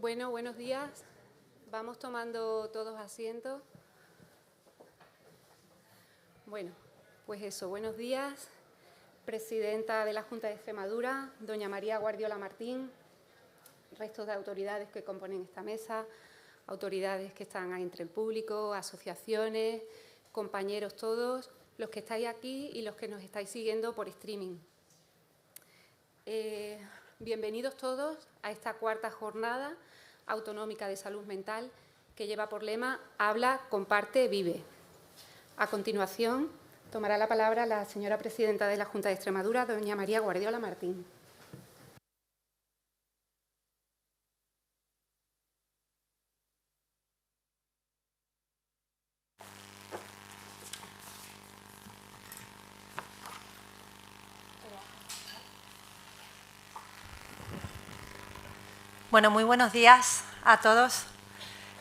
Bueno, buenos días. Vamos tomando todos asientos. Bueno, pues eso, buenos días. Presidenta de la Junta de Extremadura, doña María Guardiola Martín, restos de autoridades que componen esta mesa, autoridades que están ahí entre el público, asociaciones, compañeros todos, los que estáis aquí y los que nos estáis siguiendo por streaming. Bienvenidos todos a esta cuarta jornada autonómica de salud mental que lleva por lema Habla, comparte, vive. A continuación, tomará la palabra la señora presidenta de la Junta de Extremadura, doña María Guardiola Martín. Bueno, muy buenos días a todos.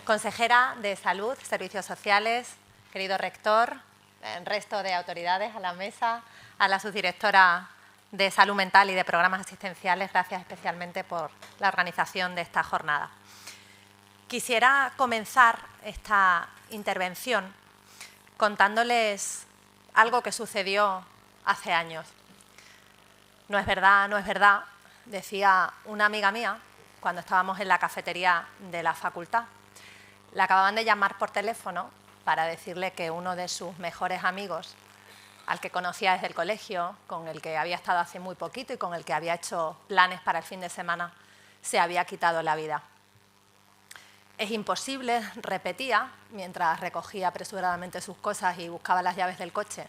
Consejera de Salud, Servicios Sociales, querido rector, el resto de autoridades a la mesa, a la subdirectora de Salud Mental y de Programas Asistenciales, gracias especialmente por la organización de esta jornada. Quisiera comenzar esta intervención contándoles algo que sucedió hace años. No es verdad, decía una amiga mía cuando estábamos en la cafetería de la facultad. La acababan de llamar por teléfono para decirle que uno de sus mejores amigos, al que conocía desde el colegio, con el que había estado hace muy poquito y con el que había hecho planes para el fin de semana, se había quitado la vida. Es imposible, repetía, mientras recogía apresuradamente sus cosas y buscaba las llaves del coche,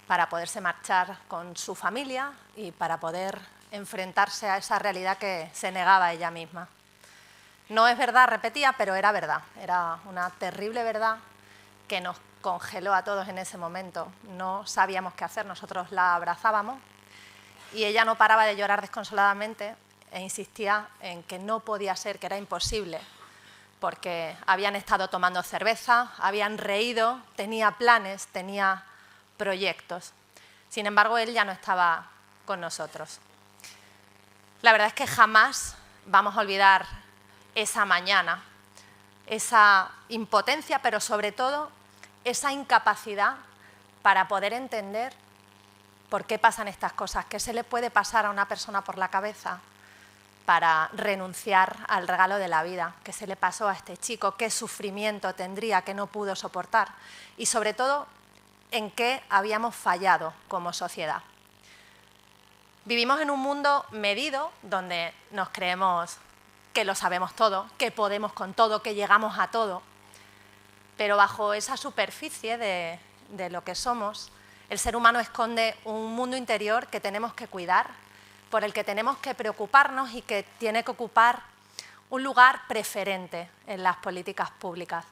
para poderse marchar con su familia y para poder enfrentarse a esa realidad que se negaba ella misma. No es verdad, repetía, pero era verdad. Era una terrible verdad que nos congeló a todos en ese momento. No sabíamos qué hacer, nosotros la abrazábamos y ella no paraba de llorar desconsoladamente e insistía en que no podía ser, que era imposible, porque habían estado tomando cerveza, habían reído, tenía planes, tenía proyectos. Sin embargo, él ya no estaba con nosotros. La verdad es que jamás vamos a olvidar esa mañana, esa impotencia, pero sobre todo esa incapacidad para poder entender por qué pasan estas cosas, qué se le puede pasar a una persona por la cabeza para renunciar al regalo de la vida, qué se le pasó a este chico, qué sufrimiento tendría que no pudo soportar y sobre todo en qué habíamos fallado como sociedad. Vivimos en un mundo medido donde nos creemos que lo sabemos todo, que podemos con todo, que llegamos a todo, pero bajo esa superficie de lo que somos, el ser humano esconde un mundo interior que tenemos que cuidar, por el que tenemos que preocuparnos y que tiene que ocupar un lugar preferente en las políticas públicas.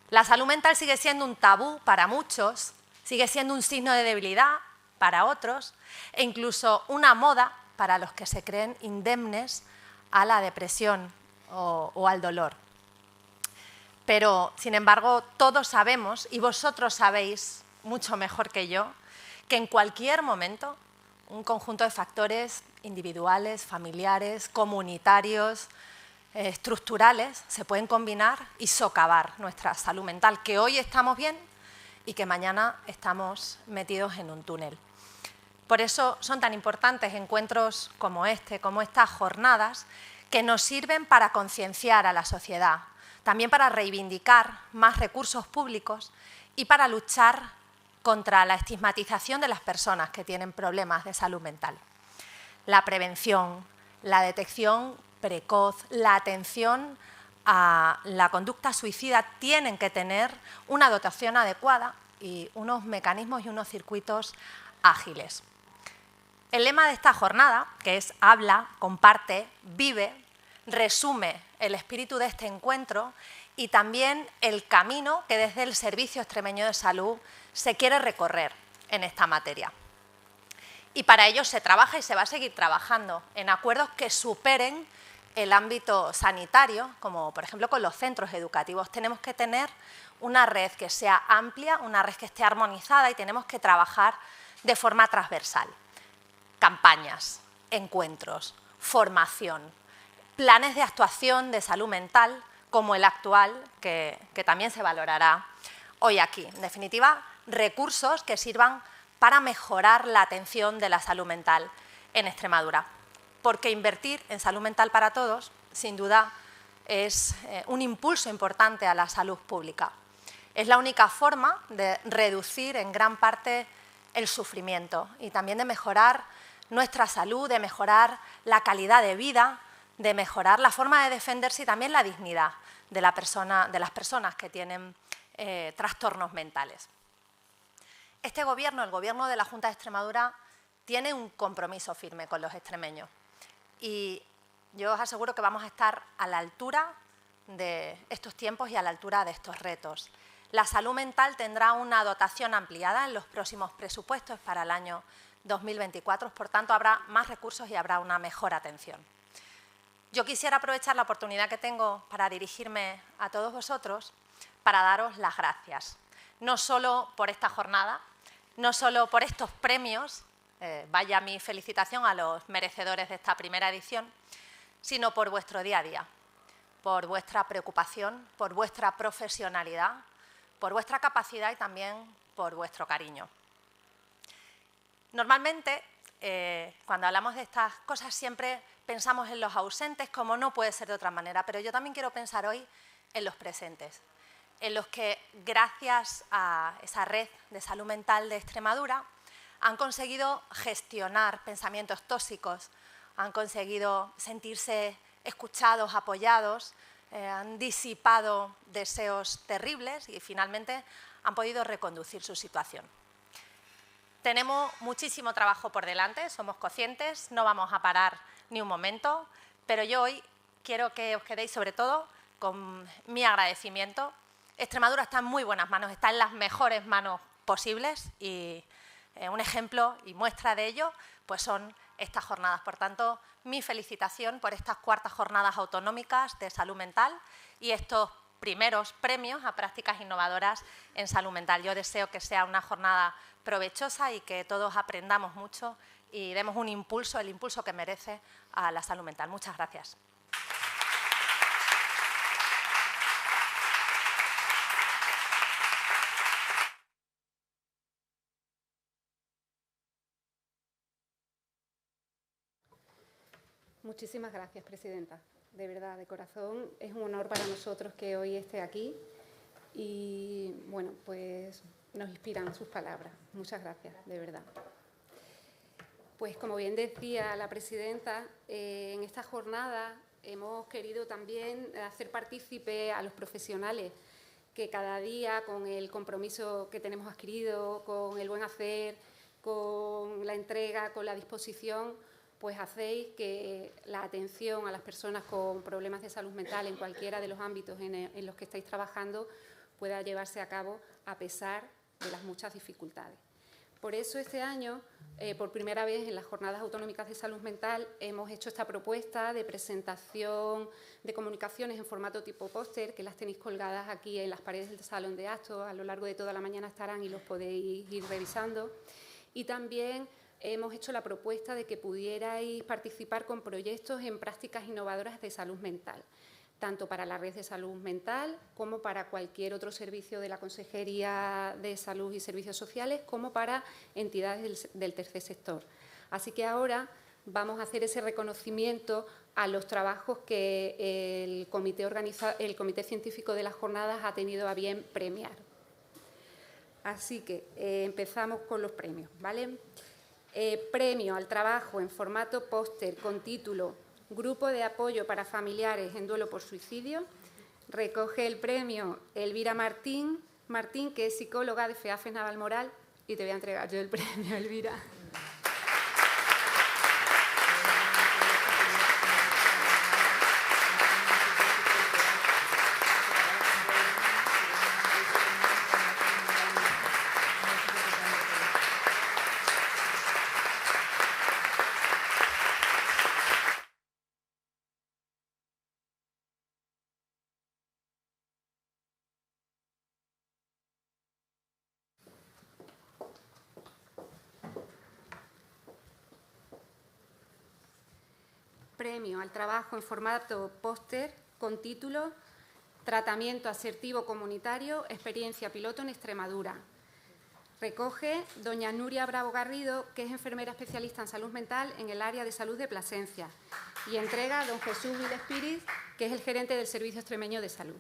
La salud mental sigue siendo un tabú para muchos, sigue siendo un signo de debilidad para otros e incluso una moda para los que se creen indemnes a la depresión o al dolor. Pero, sin embargo, todos sabemos, y vosotros sabéis mucho mejor que yo, que en cualquier momento un conjunto de factores individuales, familiares, comunitarios, estructurales se pueden combinar y socavar nuestra salud mental, que hoy estamos bien y que mañana estamos metidos en un túnel. Por eso son tan importantes encuentros como este, como estas jornadas, que nos sirven para concienciar a la sociedad, también para reivindicar más recursos públicos y para luchar contra la estigmatización de las personas que tienen problemas de salud mental. La prevención, la detección precoz, la atención a la conducta suicida tienen que tener una dotación adecuada y unos mecanismos y unos circuitos ágiles. El lema de esta jornada, que es Habla, comparte, vive, resume el espíritu de este encuentro y también el camino que desde el Servicio Extremeño de Salud se quiere recorrer en esta materia. Y para ello se trabaja y se va a seguir trabajando en acuerdos que superen el ámbito sanitario, como por ejemplo con los centros educativos. Tenemos que tener una red que sea amplia, una red que esté armonizada y tenemos que trabajar de forma transversal. Campañas, encuentros, formación, planes de actuación de salud mental como el actual, que también se valorará hoy aquí. En definitiva, recursos que sirvan para mejorar la atención de la salud mental en Extremadura. Porque invertir en salud mental para todos, sin duda, es un impulso importante a la salud pública. Es la única forma de reducir en gran parte el sufrimiento y también de mejorar nuestra salud, de mejorar la calidad de vida, de mejorar la forma de defenderse y también la dignidad de las personas que tienen trastornos mentales. Este Gobierno, el Gobierno de la Junta de Extremadura, tiene un compromiso firme con los extremeños y yo os aseguro que vamos a estar a la altura de estos tiempos y a la altura de estos retos. La salud mental tendrá una dotación ampliada en los próximos presupuestos para el año 2024, por tanto, habrá más recursos y habrá una mejor atención. Yo quisiera aprovechar la oportunidad que tengo para dirigirme a todos vosotros para daros las gracias, no solo por esta jornada, no solo por estos premios, vaya mi felicitación a los merecedores de esta primera edición, sino por vuestro día a día, por vuestra preocupación, por vuestra profesionalidad, por vuestra capacidad y también por vuestro cariño. Normalmente, cuando hablamos de estas cosas, siempre pensamos en los ausentes, como no puede ser de otra manera, pero yo también quiero pensar hoy en los presentes, en los que, gracias a esa red de salud mental de Extremadura, han conseguido gestionar pensamientos tóxicos, han conseguido sentirse escuchados, apoyados, han disipado deseos terribles y finalmente han podido reconducir su situación. Tenemos muchísimo trabajo por delante, somos conscientes, no vamos a parar ni un momento, pero yo hoy quiero que os quedéis sobre todo con mi agradecimiento. Extremadura está en muy buenas manos, está en las mejores manos posibles y un ejemplo y muestra de ello pues son estas jornadas. Por tanto, mi felicitación por estas cuartas jornadas autonómicas de salud mental y estos primeros premios a prácticas innovadoras en salud mental. Yo deseo que sea una jornada provechosa y que todos aprendamos mucho y demos un impulso, el impulso que merece a la salud mental. Muchas gracias. Muchísimas gracias, presidenta. De verdad, de corazón, es un honor para nosotros que hoy esté aquí y, bueno, pues nos inspiran sus palabras. Muchas gracias, de verdad. Pues, como bien decía la presidenta, en esta jornada hemos querido también hacer partícipe a los profesionales que cada día, con el compromiso que tenemos adquirido, con el buen hacer, con la entrega, con la disposición, pues hacéis que la atención a las personas con problemas de salud mental en cualquiera de los ámbitos en los que estáis trabajando pueda llevarse a cabo a pesar de las muchas dificultades. Por eso este año, por primera vez en las Jornadas Autonómicas de Salud Mental, hemos hecho esta propuesta de presentación de comunicaciones en formato tipo póster, que las tenéis colgadas aquí en las paredes del salón de actos, a lo largo de toda la mañana estarán y los podéis ir revisando. Y también hemos hecho la propuesta de que pudierais participar con proyectos en prácticas innovadoras de salud mental, tanto para la red de salud mental como para cualquier otro servicio de la Consejería de Salud y Servicios Sociales, como para entidades del tercer sector. Así que ahora vamos a hacer ese reconocimiento a los trabajos que el Comité Científico de las Jornadas ha tenido a bien premiar. Así que empezamos con los premios, ¿vale? Premio al trabajo en formato póster con título Grupo de apoyo para familiares en duelo por suicidio. Recoge el premio Elvira Martín, que es psicóloga de FEAFES Navalmoral, y te voy a entregar yo el premio, Elvira. premio al trabajo en formato póster con título Tratamiento asertivo comunitario, experiencia piloto en Extremadura. Recoge doña Nuria Bravo Garrido, que es enfermera especialista en salud mental en el área de salud de Plasencia, y entrega a don Jesús Vilespiris, que es el gerente del Servicio Extremeño de Salud.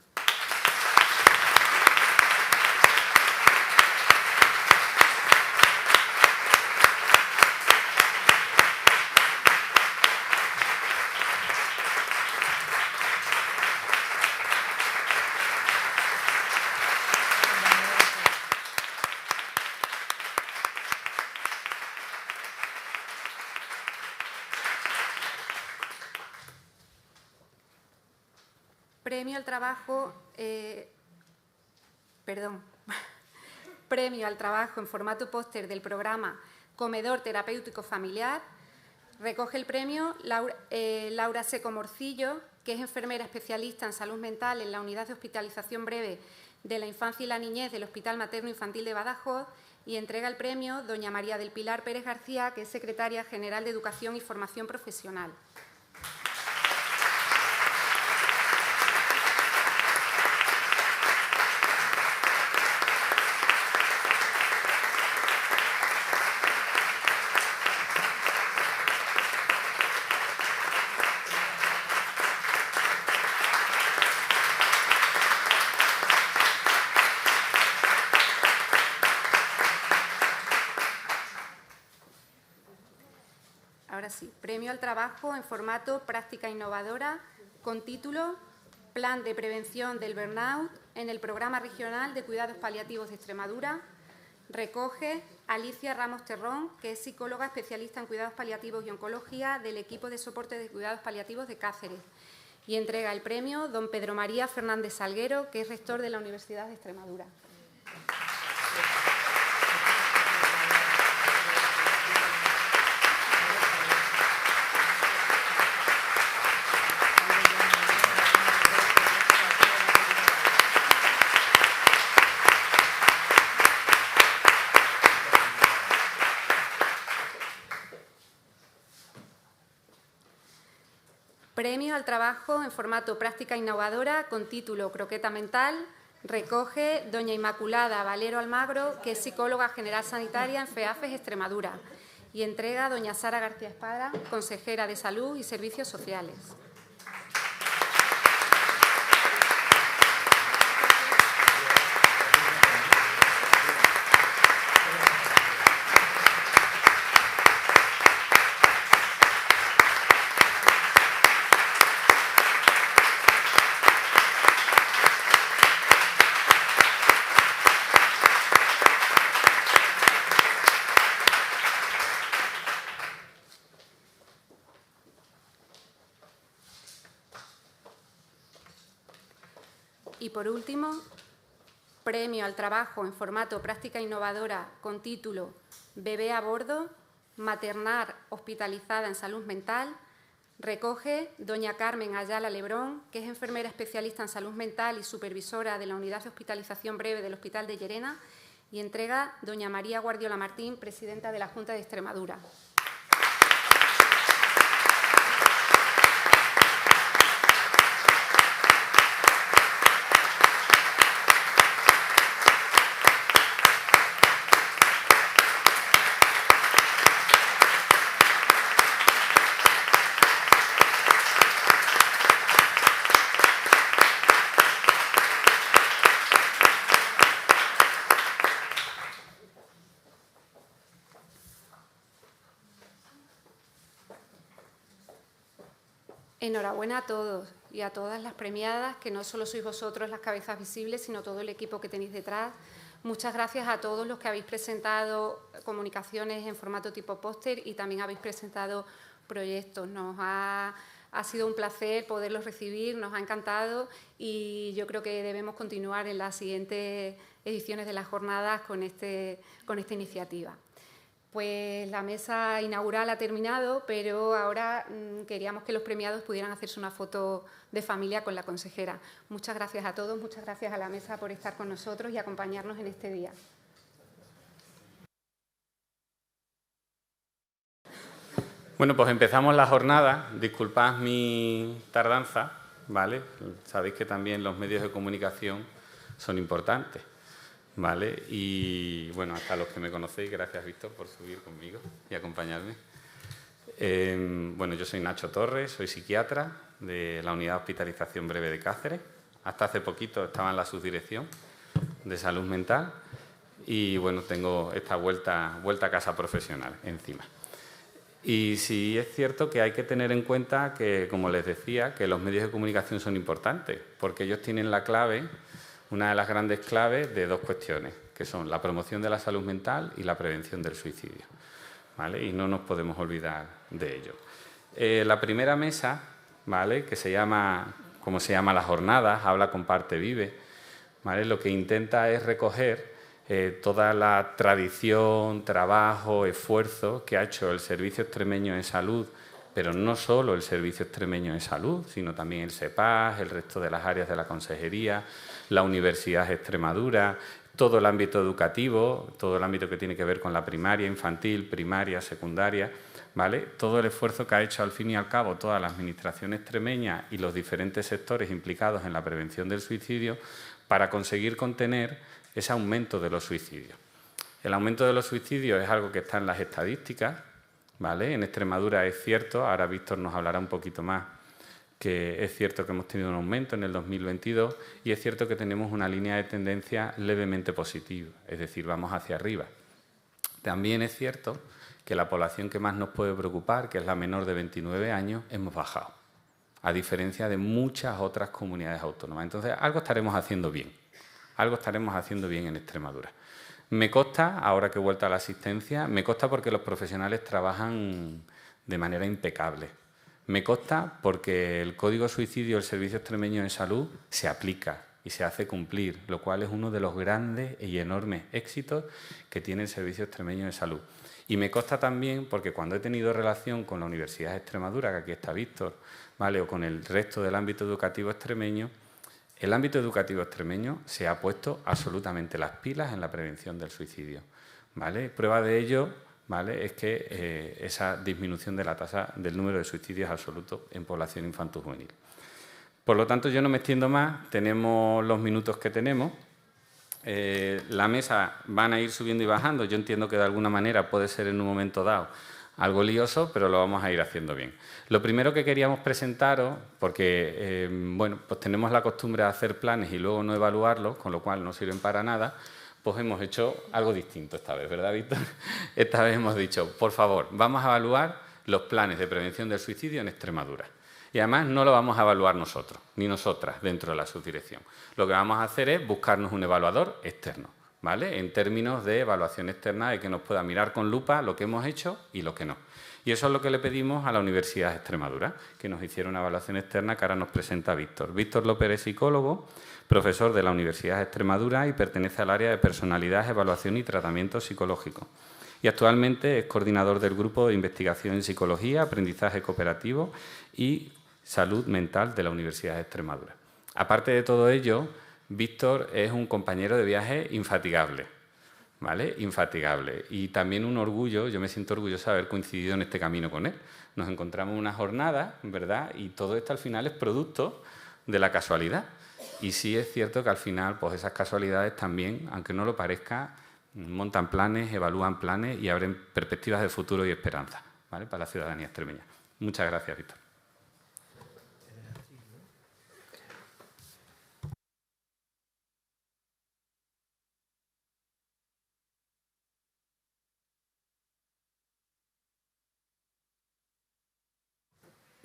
Premio al trabajo en formato póster del programa Comedor Terapéutico Familiar. Recoge el premio Laura Seco Morcillo, que es enfermera especialista en salud mental en la Unidad de Hospitalización Breve de la Infancia y la Niñez del Hospital Materno Infantil de Badajoz, y entrega el premio doña María del Pilar Pérez García, que es secretaria general de Educación y Formación Profesional. Ahora sí, premio al trabajo en formato práctica innovadora con título Plan de prevención del burnout en el Programa Regional de Cuidados Paliativos de Extremadura. Recoge Alicia Ramos Terrón, que es psicóloga especialista en cuidados paliativos y oncología del equipo de soporte de cuidados paliativos de Cáceres. Y entrega el premio don Pedro María Fernández Salguero, que es rector de la Universidad de Extremadura. Premio al trabajo en formato práctica innovadora con título Croqueta Mental. Recoge doña Inmaculada Valero Almagro, que es psicóloga general sanitaria en FEAFES Extremadura. Y entrega doña Sara García Espada, consejera de Salud y Servicios Sociales. Y por último, premio al trabajo en formato práctica innovadora con título Bebé a bordo, maternar hospitalizada en salud mental. Recoge doña Carmen Ayala Lebrón, que es enfermera especialista en salud mental y supervisora de la Unidad de Hospitalización Breve del Hospital de Llerena, y entrega doña María Guardiola Martín, presidenta de la Junta de Extremadura. Enhorabuena a todos y a todas las premiadas, que no solo sois vosotros las cabezas visibles, sino todo el equipo que tenéis detrás. Muchas gracias a todos los que habéis presentado comunicaciones en formato tipo póster y también habéis presentado proyectos. Ha sido un placer poderlos recibir, nos ha encantado y yo creo que debemos continuar en las siguientes ediciones de las jornadas con esta iniciativa. Pues la mesa inaugural ha terminado, pero ahora queríamos que los premiados pudieran hacerse una foto de familia con la consejera. Muchas gracias a todos, muchas gracias a la mesa por estar con nosotros y acompañarnos en este día. Bueno, pues empezamos la jornada. Disculpad mi tardanza, ¿vale? Sabéis que también los medios de comunicación son importantes, ¿vale? Y, bueno, hasta los que me conocéis, gracias, Víctor, por subir conmigo y acompañarme. Bueno, yo soy Nacho Torres, soy psiquiatra de la Unidad de Hospitalización Breve de Cáceres. Hasta hace poquito estaba en la subdirección de salud mental y, bueno, tengo esta vuelta a casa profesional encima. Y sí es cierto que hay que tener en cuenta que, como les decía, que los medios de comunicación son importantes, porque ellos tienen la clave, una de las grandes claves de dos cuestiones, que son la promoción de la salud mental y la prevención del suicidio, ¿vale? Y no nos podemos olvidar de ello. La primera mesa, ¿vale?, que se llama, como se llama las jornadas, Habla, Comparte, Vive, ¿vale?, lo que intenta es recoger toda la tradición, trabajo, esfuerzo que ha hecho el Servicio Extremeño de Salud, pero no solo el Servicio Extremeño de Salud, sino también el SEPAS, el resto de las áreas de la Consejería, la Universidad de Extremadura, todo el ámbito educativo, todo el ámbito que tiene que ver con la primaria, infantil, primaria, secundaria, ¿vale? Todo el esfuerzo que ha hecho al fin y al cabo toda la Administración extremeña y los diferentes sectores implicados en la prevención del suicidio para conseguir contener ese aumento de los suicidios. El aumento de los suicidios es algo que está en las estadísticas, ¿vale? En Extremadura es cierto, ahora Víctor nos hablará un poquito más, que es cierto que hemos tenido un aumento en el 2022 y es cierto que tenemos una línea de tendencia levemente positiva, es decir, vamos hacia arriba. También es cierto que la población que más nos puede preocupar, que es la menor de 29 años, hemos bajado, a diferencia de muchas otras comunidades autónomas. Entonces, algo estaremos haciendo bien. Algo estaremos haciendo bien en Extremadura. Me consta, ahora que he vuelto a la asistencia, me consta porque los profesionales trabajan de manera impecable. Me consta porque el Código Suicidio del Servicio Extremeño de Salud se aplica y se hace cumplir, lo cual es uno de los grandes y enormes éxitos que tiene el Servicio Extremeño de Salud. Y me consta también porque cuando he tenido relación con la Universidad de Extremadura, que aquí está Víctor, ¿vale?, o con el resto del ámbito educativo extremeño, el ámbito educativo extremeño se ha puesto absolutamente las pilas en la prevención del suicidio, ¿vale? Prueba de ello, ¿vale?, es que esa disminución de la tasa del número de suicidios absoluto en población infanto-juvenil. Por lo tanto, yo no me extiendo más, tenemos los minutos que tenemos. La mesa van a ir subiendo y bajando, yo entiendo que de alguna manera puede ser en un momento dado algo lioso, pero lo vamos a ir haciendo bien. Lo primero que queríamos presentaros, porque bueno, pues tenemos la costumbre de hacer planes y luego no evaluarlos, con lo cual no sirven para nada, pues hemos hecho algo distinto esta vez, ¿verdad, Víctor? Esta vez hemos dicho, por favor, vamos a evaluar los planes de prevención del suicidio en Extremadura. Y además no lo vamos a evaluar nosotros, ni nosotras, dentro de la subdirección. Lo que vamos a hacer es buscarnos un evaluador externo, ¿vale?, en términos de evaluación externa, de que nos pueda mirar con lupa lo que hemos hecho y lo que no. Y eso es lo que le pedimos a la Universidad de Extremadura, que nos hiciera una evaluación externa que ahora nos presenta Víctor. Víctor López es psicólogo, profesor de la Universidad de Extremadura y pertenece al área de personalidad, evaluación y tratamiento psicológico. Y actualmente es coordinador del Grupo de Investigación en Psicología, Aprendizaje Cooperativo y Salud Mental de la Universidad de Extremadura. Aparte de todo ello, Víctor es un compañero de viaje infatigable, ¿vale? Infatigable. Y también un orgullo, yo me siento orgulloso de haber coincidido en este camino con él. Nos encontramos en una jornada, ¿verdad? Y todo esto al final es producto de la casualidad. Y sí es cierto que al final, pues esas casualidades también, aunque no lo parezca, montan planes, evalúan planes y abren perspectivas de futuro y esperanza, ¿vale?, para la ciudadanía extremeña. Muchas gracias, Víctor.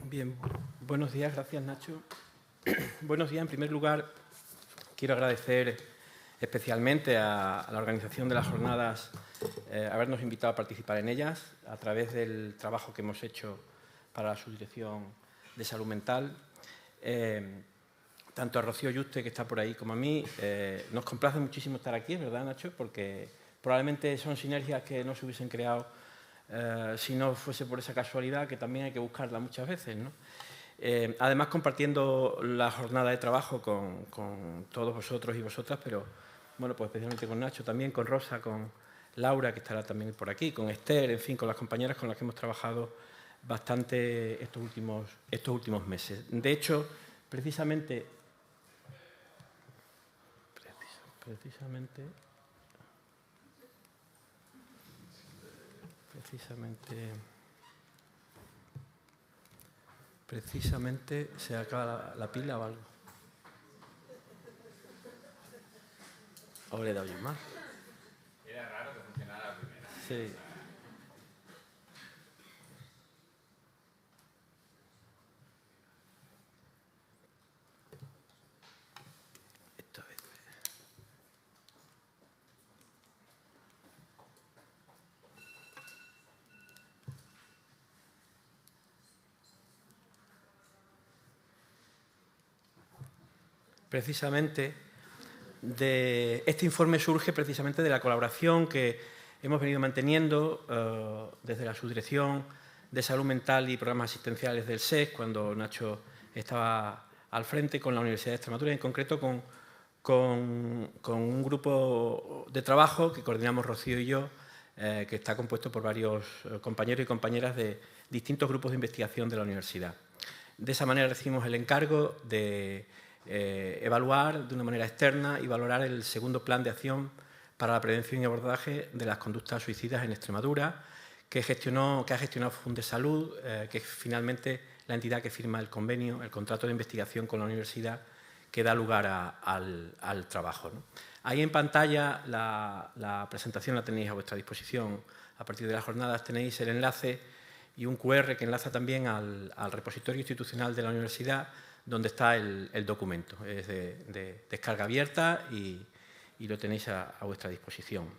Bien, buenos días, gracias Nacho. Buenos días, en primer lugar quiero agradecer especialmente a la organización de las jornadas habernos invitado a participar en ellas a través del trabajo que hemos hecho para la Subdirección de Salud Mental. Tanto a Rocío Yuste, que está por ahí, como a mí, nos complace muchísimo estar aquí, ¿verdad, Nacho? Porque probablemente son sinergias que no se hubiesen creado si no fuese por esa casualidad, que también hay que buscarla muchas veces, ¿no? Además, compartiendo la jornada de trabajo con todos vosotros y vosotras, pero bueno, pues especialmente con Nacho también, con Rosa, con Laura, que estará también por aquí, con Esther, en fin, con las compañeras con las que hemos trabajado bastante estos últimos meses. De hecho, precisamente se acaba la pila o algo. ¿O le he dado yo mal? Era raro que funcionara la primera. Sí. Precisamente, este informe surge precisamente de la colaboración que hemos venido manteniendo desde la Subdirección de Salud Mental y Programas Asistenciales del SES, cuando Nacho estaba al frente, con la Universidad de Extremadura, en concreto con un grupo de trabajo que coordinamos Rocío y yo, que está compuesto por varios compañeros y compañeras de distintos grupos de investigación de la universidad. De esa manera recibimos el encargo de evaluar de una manera externa y valorar el segundo plan de acción para la prevención y abordaje de las conductas suicidas en Extremadura, que ha gestionado Fundesalud, que es finalmente la entidad que firma el convenio, el contrato de investigación con la universidad, que da lugar al trabajo, ¿no? Ahí en pantalla la presentación la tenéis a vuestra disposición. A partir de las jornadas tenéis el enlace y un QR que enlaza también al repositorio institucional de la universidad, donde está el documento. Es de descarga abierta y lo tenéis a vuestra disposición.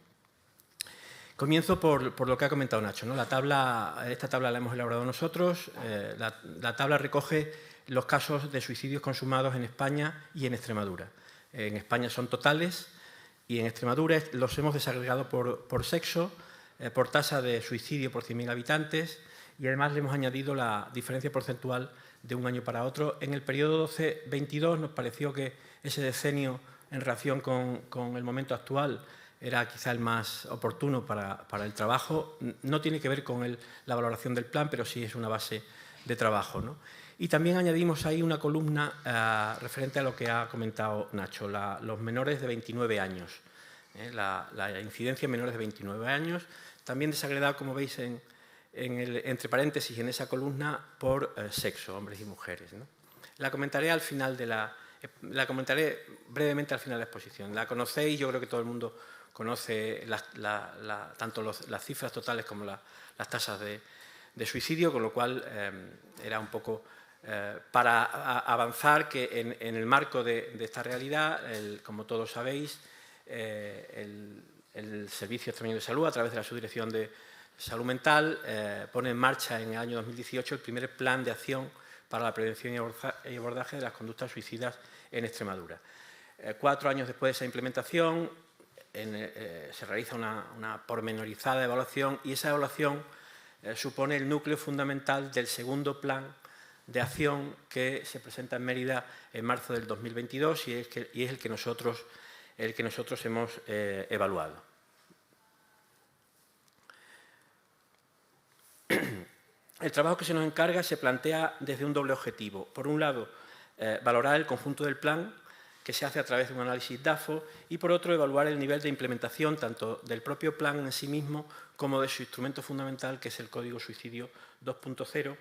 Comienzo por lo que ha comentado Nacho, ¿no? Esta tabla la hemos elaborado nosotros. La tabla recoge los casos de suicidios consumados en España y en Extremadura. En España son totales y en Extremadura los hemos desagregado por sexo, por tasa de suicidio por 100.000 habitantes, y además le hemos añadido la diferencia porcentual de un año para otro. En el periodo 12-22 nos pareció que ese decenio, en relación con el momento actual, era quizá el más oportuno para el trabajo. No tiene que ver con la valoración del plan, pero sí es una base de trabajo, ¿no? Y también añadimos ahí una columna referente a lo que ha comentado Nacho, los menores de 29 años, la incidencia en menores de 29 años, también desagregada, como veis, entre paréntesis en esa columna por sexo, hombres y mujeres, ¿no? La comentaré brevemente al final de la exposición. La conocéis, yo creo que todo el mundo conoce tanto las cifras totales como las tasas de suicidio, con lo cual era un poco para avanzar que en el marco de esta realidad, como todos sabéis, el Servicio Extremeño de Salud, a través de la Subdirección de Salud Mental, pone en marcha en el año 2018 el primer plan de acción para la prevención y abordaje de las conductas suicidas en Extremadura. 4 años después de esa implementación se realiza una pormenorizada evaluación, y esa evaluación supone el núcleo fundamental del segundo plan de acción que se presenta en Mérida en marzo del 2022 y es el que nosotros hemos evaluado. El trabajo que se nos encarga se plantea desde un doble objetivo. Por un lado, valorar el conjunto del plan, que se hace a través de un análisis DAFO, y por otro, evaluar el nivel de implementación tanto del propio plan en sí mismo como de su instrumento fundamental, que es el Código Suicidio 2.0,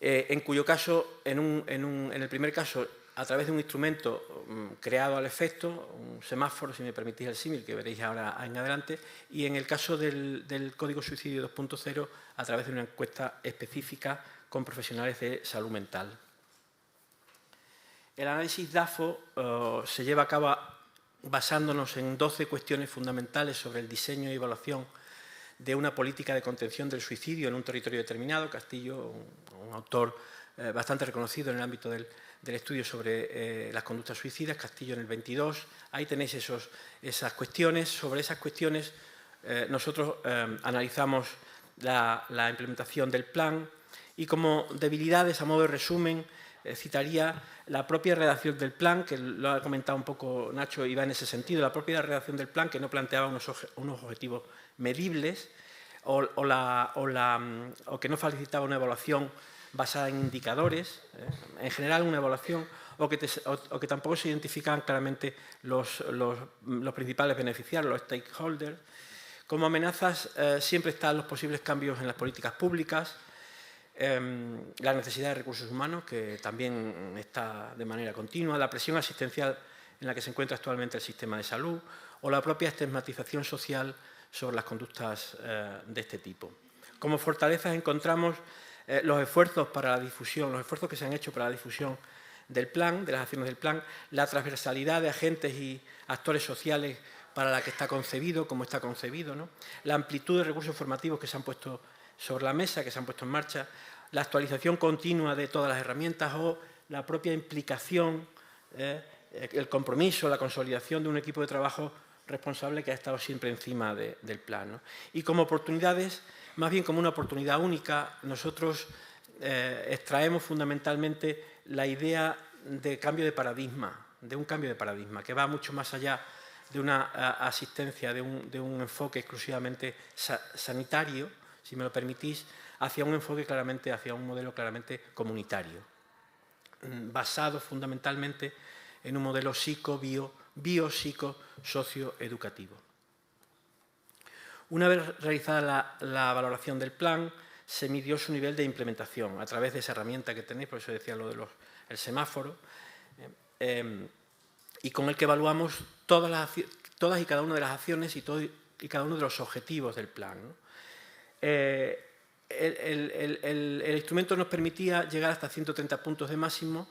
en cuyo caso, en el primer caso, a través de un instrumento creado al efecto, un semáforo, si me permitís el símil, que veréis ahora en adelante, y en el caso del Código Suicidio 2.0, a través de una encuesta específica con profesionales de salud mental. El análisis DAFO se lleva a cabo basándonos en 12 cuestiones fundamentales sobre el diseño y evaluación de una política de contención del suicidio en un territorio determinado. Castillo, un autor bastante reconocido en el ámbito del estudio sobre las conductas suicidas, Castillo en el 22. Ahí tenéis esas cuestiones. Sobre esas cuestiones nosotros analizamos la implementación del plan, y como debilidades, a modo de resumen, citaría la propia redacción del plan, que lo ha comentado un poco Nacho y va en ese sentido, la propia redacción del plan, que no planteaba unos objetivos medibles, o que no facilitaba una evaluación basada en indicadores, en general una evaluación, o que tampoco se identificaban claramente los principales beneficiarios, los stakeholders. Como amenazas siempre están los posibles cambios en las políticas públicas, la necesidad de recursos humanos, que también está de manera continua, la presión asistencial en la que se encuentra actualmente el sistema de salud, o la propia estigmatización social sobre las conductas de este tipo. Como fortalezas encontramos los esfuerzos para la difusión, los esfuerzos que se han hecho para la difusión del plan, de las acciones del plan, la transversalidad de agentes y actores sociales para la que está concebido, como está concebido, ¿no? La amplitud de recursos formativos que se han puesto sobre la mesa, que se han puesto en marcha, la actualización continua de todas las herramientas o la propia implicación, el compromiso, la consolidación de un equipo de trabajo responsable que ha estado siempre encima del plan, ¿no? Y como oportunidades, más bien como una oportunidad única, nosotros extraemos fundamentalmente la idea de cambio de paradigma, de un cambio de paradigma, que va mucho más allá de una asistencia, de un enfoque exclusivamente sanitario, si me lo permitís, hacia un enfoque claramente, hacia un modelo claramente comunitario, basado fundamentalmente en un modelo biopsico-socio-educativo. Una vez realizada la valoración del plan, se midió su nivel de implementación a través de esa herramienta que tenéis, por eso decía lo del semáforo, y con el que evaluamos todas y cada una de las acciones y cada uno de los objetivos del plan, ¿no? El instrumento nos permitía llegar hasta 130 puntos de máximo.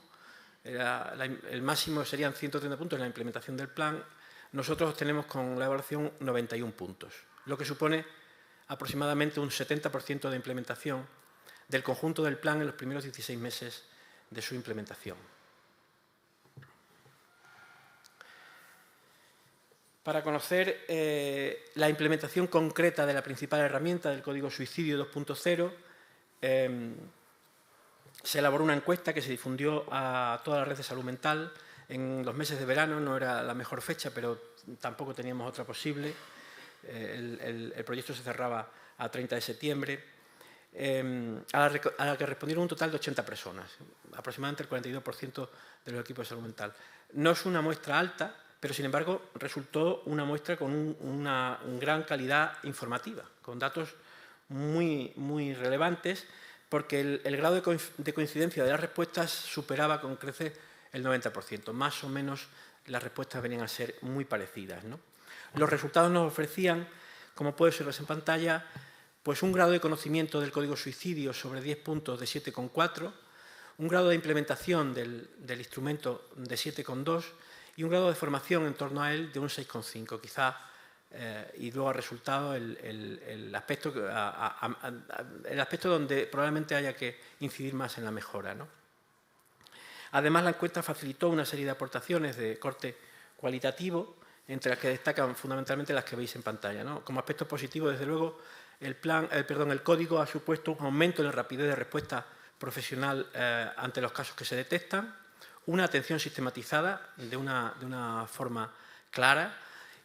El máximo serían 130 puntos en la implementación del plan. Nosotros obtenemos con la evaluación 91 puntos, lo que supone aproximadamente un 70% de implementación del conjunto del plan en los primeros 16 meses de su implementación. Para conocer la implementación concreta de la principal herramienta del Código Suicidio 2.0, se elaboró una encuesta que se difundió a toda la red de salud mental en los meses de verano. No era la mejor fecha, pero tampoco teníamos otra posible. El proyecto se cerraba a 30 de septiembre, a la que respondieron un total de 80 personas, aproximadamente el 42% de los equipos de salud mental. No es una muestra alta, pero sin embargo resultó una muestra con una gran calidad informativa, con datos muy relevantes, porque el grado de coincidencia de las respuestas superaba con creces el 90%. Más o menos las respuestas venían a ser muy parecidas, ¿no? Los resultados nos ofrecían, como puede ser en pantalla, pues un grado de conocimiento del Código Suicidio sobre 10 puntos de 7,4, un grado de implementación del instrumento de 7,2 y un grado de formación en torno a él de un 6,5, quizá, y luego ha resultado el aspecto donde probablemente haya que incidir más en la mejora, ¿no? Además, la encuesta facilitó una serie de aportaciones de corte cualitativo, entre las que destacan fundamentalmente las que veis en pantalla, ¿no? Como aspecto positivo, desde luego, el código ha supuesto un aumento en la rapidez de respuesta profesional ante los casos que se detectan, una atención sistematizada de una forma clara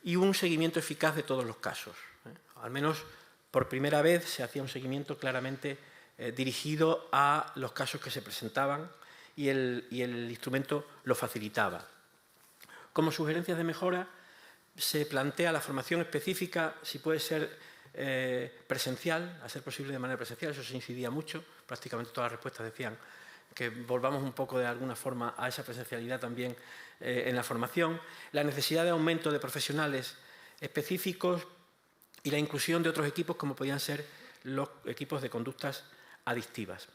y un seguimiento eficaz de todos los casos. Al menos por primera vez se hacía un seguimiento claramente dirigido a los casos que se presentaban y el instrumento lo facilitaba. Como sugerencias de mejora, se plantea la formación específica, si puede ser presencial, a ser posible de manera presencial. Eso se incidía mucho, prácticamente todas las respuestas decían que volvamos un poco de alguna forma a esa presencialidad también en la formación, la necesidad de aumento de profesionales específicos y la inclusión de otros equipos como podían ser los equipos de conductas adictivas.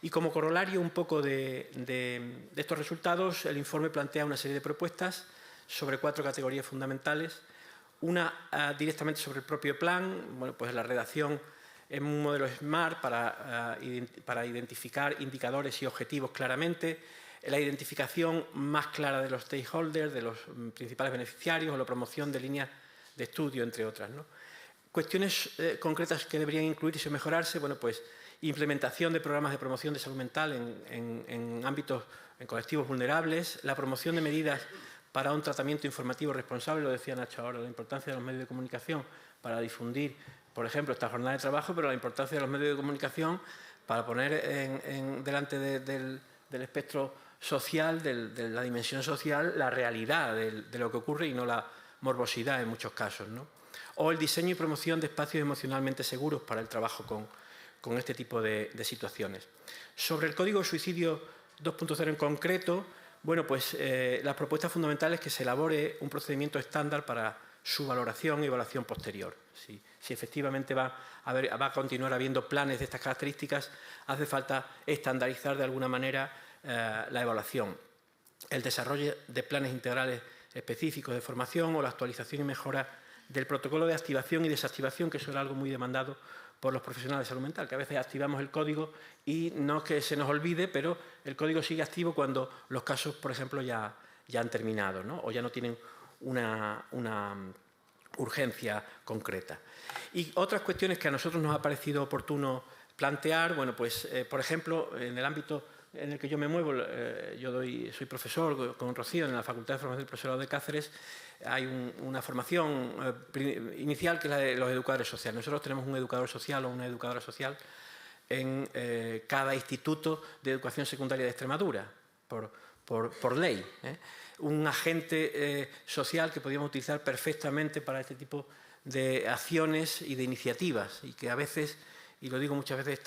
Y como corolario un poco de estos resultados, el informe plantea una serie de propuestas sobre 4 categorías fundamentales. Una directamente sobre el propio plan, bueno, pues la redacción en un modelo SMART para identificar indicadores y objetivos claramente, la identificación más clara de los stakeholders, de los principales beneficiarios, o la promoción de líneas de estudio, entre otras, ¿no? Cuestiones concretas que deberían incluirse y mejorarse, bueno, pues implementación de programas de promoción de salud mental en ámbitos, en colectivos vulnerables, la promoción de medidas para un tratamiento informativo responsable, lo decía Nacho ahora, la importancia de los medios de comunicación para difundir por ejemplo, esta jornada de trabajo, pero la importancia de los medios de comunicación para poner delante del espectro social, de la dimensión social, la realidad de lo que ocurre y no la morbosidad en muchos casos, ¿no? O el diseño y promoción de espacios emocionalmente seguros para el trabajo con este tipo de situaciones. Sobre el Código de Suicidio 2.0 en concreto, bueno, pues las propuestas fundamentales es que se elabore un procedimiento estándar para su valoración y evaluación posterior. Si efectivamente va a continuar habiendo planes de estas características, hace falta estandarizar de alguna manera la evaluación, el desarrollo de planes integrales específicos de formación o la actualización y mejora del protocolo de activación y desactivación, que eso era algo muy demandado por los profesionales de salud mental, que a veces activamos el código y no es que se nos olvide, pero el código sigue activo cuando los casos, por ejemplo, ya han terminado, ¿no? O ya no tienen una urgencia concreta. Y otras cuestiones que a nosotros nos ha parecido oportuno plantear, bueno, pues, por ejemplo, en el ámbito en el que yo me muevo, soy profesor con Rocío en la Facultad de Formación del Profesorado de Cáceres, hay una formación inicial que es la de los educadores sociales. Nosotros tenemos un educador social o una educadora social en cada instituto de educación secundaria de Extremadura, por ley, ¿eh? Un agente social que podríamos utilizar perfectamente para este tipo de acciones y de iniciativas y que a veces, y lo digo muchas veces,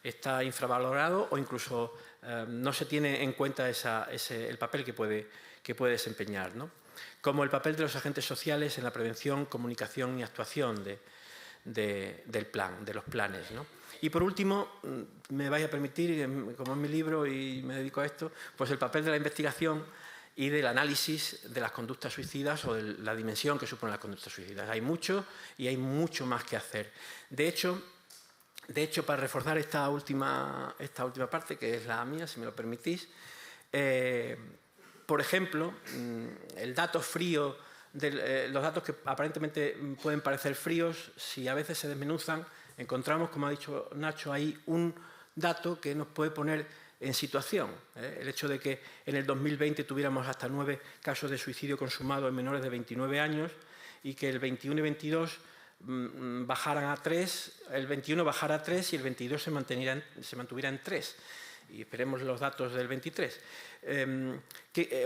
está infravalorado o incluso no se tiene en cuenta el papel que puede desempeñar, ¿no? Como el papel de los agentes sociales en la prevención, comunicación y actuación del plan, de los planes, ¿no? Y por último, me vais a permitir, como es mi libro y me dedico a esto, pues el papel de la investigación y del análisis de las conductas suicidas o de la dimensión que supone las conductas suicidas. Hay mucho y hay mucho más que hacer. De hecho, para reforzar esta última parte, que es la mía, si me lo permitís, por ejemplo, el dato frío, los datos que aparentemente pueden parecer fríos, si a veces se desmenuzan, encontramos, como ha dicho Nacho, ahí un dato que nos puede poner en situación. El hecho de que en el 2020 tuviéramos hasta 9 casos de suicidio consumado en menores de 29 años y que el 21 y 22 bajaran a 3, el 21 bajara a 3 y el 22 se mantuviera en 3. Y esperemos los datos del 23.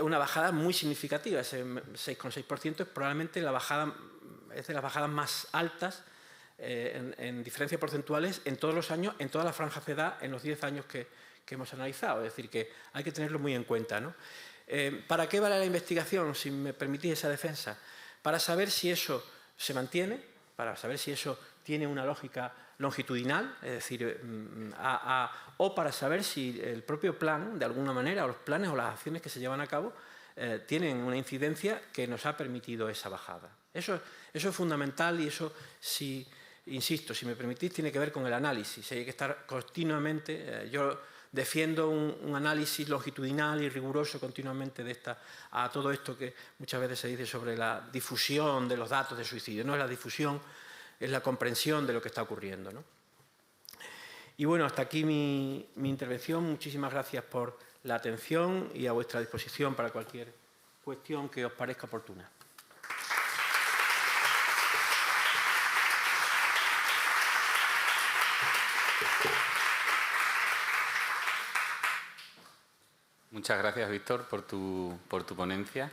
Una bajada muy significativa, ese 6,6% es probablemente es de las bajadas más altas en diferencias porcentuales en todos los años, en todas las franjas de edad, en los 10 años que hemos analizado. Es decir, que hay que tenerlo muy en cuenta, ¿no? ¿Para qué vale la investigación, si me permitís esa defensa? Para saber si eso se mantiene, para saber si eso tiene una lógica longitudinal, es decir, o para saber si el propio plan, de alguna manera, o los planes o las acciones que se llevan a cabo, tienen una incidencia que nos ha permitido esa bajada. Eso es fundamental y eso, insisto, si me permitís, tiene que ver con el análisis. Hay que estar continuamente, yo defiendo un análisis longitudinal y riguroso continuamente a todo esto que muchas veces se dice sobre la difusión de los datos de suicidio. No es la difusión, es la comprensión de lo que está ocurriendo, ¿no? Y bueno, hasta aquí mi intervención. Muchísimas gracias por la atención y a vuestra disposición para cualquier cuestión que os parezca oportuna. Muchas gracias, Víctor, por tu ponencia.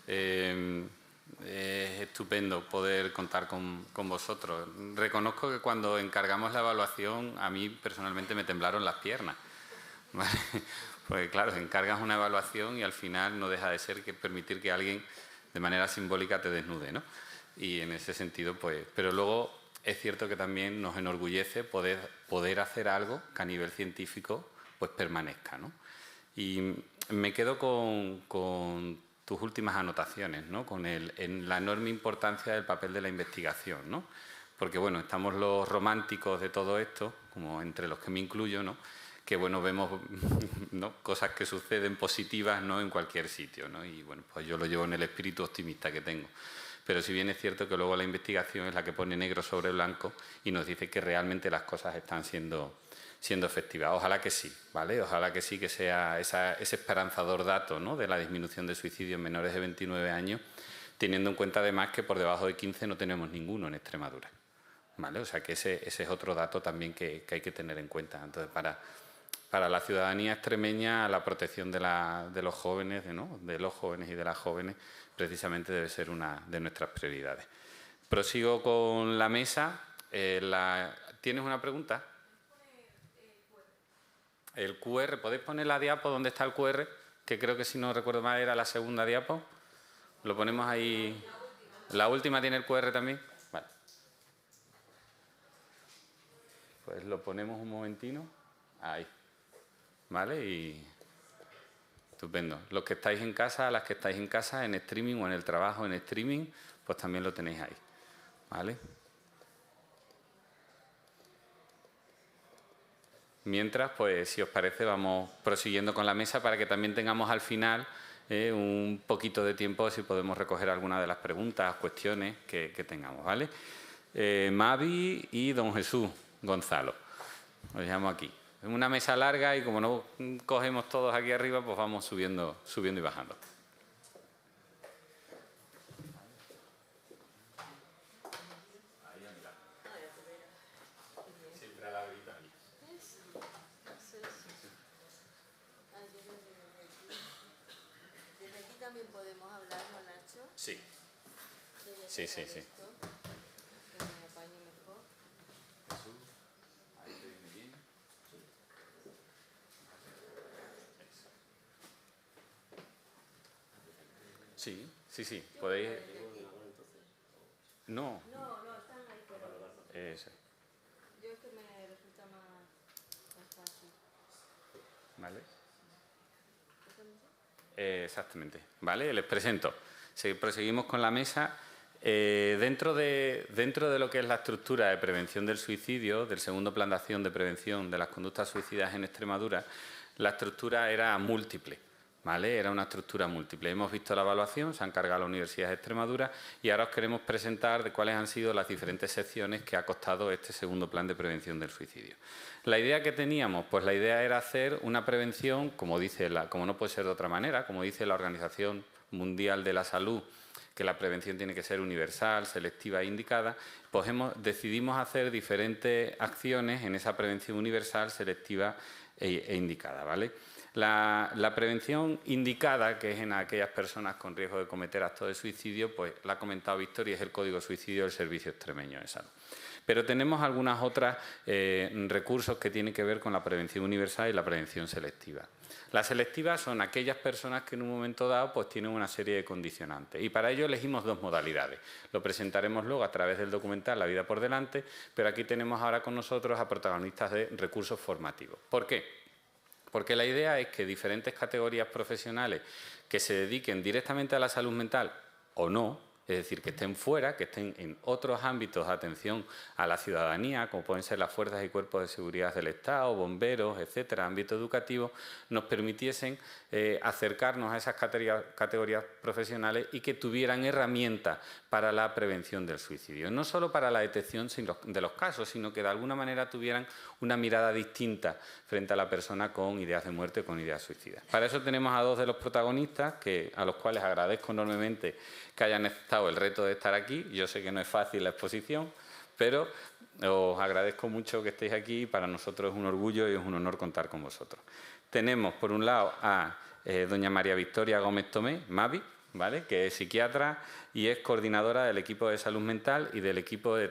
Es estupendo poder contar con vosotros. Reconozco que cuando encargamos la evaluación, a mí personalmente me temblaron las piernas, ¿vale? Porque claro, encargas una evaluación y al final no deja de ser que permitir que alguien de manera simbólica te desnude, ¿no? Y en ese sentido, pues... Pero luego es cierto que también nos enorgullece poder hacer algo que a nivel científico pues permanezca, ¿no? Y me quedo con tus últimas anotaciones, ¿no? Con la enorme importancia del papel de la investigación, ¿no? Porque, bueno, estamos los románticos de todo esto, como entre los que me incluyo, ¿no? Que, bueno, vemos, ¿no?, cosas que suceden positivas, ¿no?, en cualquier sitio, ¿no? Y, bueno, pues yo lo llevo en el espíritu optimista que tengo. Pero si bien es cierto que luego la investigación es la que pone negro sobre blanco y nos dice que realmente las cosas están siendo efectivas. Ojalá que sí, ¿vale? Ojalá que sí, que sea ese esperanzador dato, ¿no?, de la disminución de suicidio en menores de 29 años, teniendo en cuenta además que por debajo de 15 no tenemos ninguno en Extremadura, ¿vale? O sea que ese es otro dato también que hay que tener en cuenta. Entonces, para la ciudadanía extremeña, la protección de los jóvenes, ¿no? De los jóvenes y de las jóvenes, precisamente debe ser una de nuestras prioridades. Prosigo con la mesa. ¿Tienes una pregunta? El QR, ¿podéis poner la diapo donde está el QR? Que creo que, si no recuerdo mal, era la segunda diapo. Lo ponemos ahí. ¿La última tiene el QR también? Vale. Pues lo ponemos un momentino. Ahí. ¿Vale? Y estupendo. Los que estáis en casa, las que estáis en casa, en streaming o en el trabajo en streaming, pues también lo tenéis ahí. ¿Vale? Mientras, pues, si os parece, vamos prosiguiendo con la mesa para que también tengamos al final un poquito de tiempo, si podemos recoger alguna de las preguntas, cuestiones que tengamos, ¿vale? Mavi y don Jesús Gonzalo. Os llamo aquí. Es una mesa larga y como no cogemos todos aquí arriba, pues vamos subiendo y bajando. Sí. Sí, sí, sí. Sí, sí, sí. Podéis. No. No, están ahí, pero Eso. yo es que me resulta más fácil. ¿Vale? Exactamente. ¿Vale? Les presento. Proseguimos con la mesa. Dentro de lo que es la estructura de prevención del suicidio, del segundo plan de acción de prevención de las conductas suicidas en Extremadura, la estructura era múltiple. ¿Vale? Era una estructura múltiple. Hemos visto la evaluación, se ha encargado la Universidad de Extremadura y ahora os queremos presentar de cuáles han sido las diferentes secciones que ha costado este segundo plan de prevención del suicidio. La idea que teníamos, pues la idea era hacer una prevención, como no puede ser de otra manera, como dice la Organización Mundial de la Salud, que la prevención tiene que ser universal, selectiva e indicada, pues decidimos hacer diferentes acciones en esa prevención universal, selectiva e indicada, ¿vale? La prevención indicada, que es en aquellas personas con riesgo de cometer actos de suicidio, pues la ha comentado Victoria, es el Código de Suicidio del Servicio Extremeño de Salud. Pero tenemos algunas otras recursos que tienen que ver con la prevención universal y la prevención selectiva. Las selectivas son aquellas personas que en un momento dado pues tienen una serie de condicionantes y para ello elegimos dos modalidades. Lo presentaremos luego a través del documental La vida por delante, pero aquí tenemos ahora con nosotros a protagonistas de recursos formativos. ¿Por qué? Porque la idea es que diferentes categorías profesionales que se dediquen directamente a la salud mental o no, es decir, que estén fuera, que estén en otros ámbitos de atención a la ciudadanía, como pueden ser las fuerzas y cuerpos de seguridad del Estado, bomberos, etcétera, ámbito educativo, nos permitiesen acercarnos a esas categorías profesionales y que tuvieran herramientas para la prevención del suicidio. No solo para la detección de los casos, sino que de alguna manera tuvieran una mirada distinta frente a la persona con ideas de muerte, con ideas suicidas. Para eso tenemos a dos de los protagonistas, a los cuales agradezco enormemente que hayan aceptado el reto de estar aquí. Yo sé que no es fácil la exposición, pero os agradezco mucho que estéis aquí y para nosotros es un orgullo y es un honor contar con vosotros. Tenemos, por un lado, a doña María Victoria Gómez Tomé, Mavi, ¿vale? Que es psiquiatra y es coordinadora del equipo de salud mental y del equipo de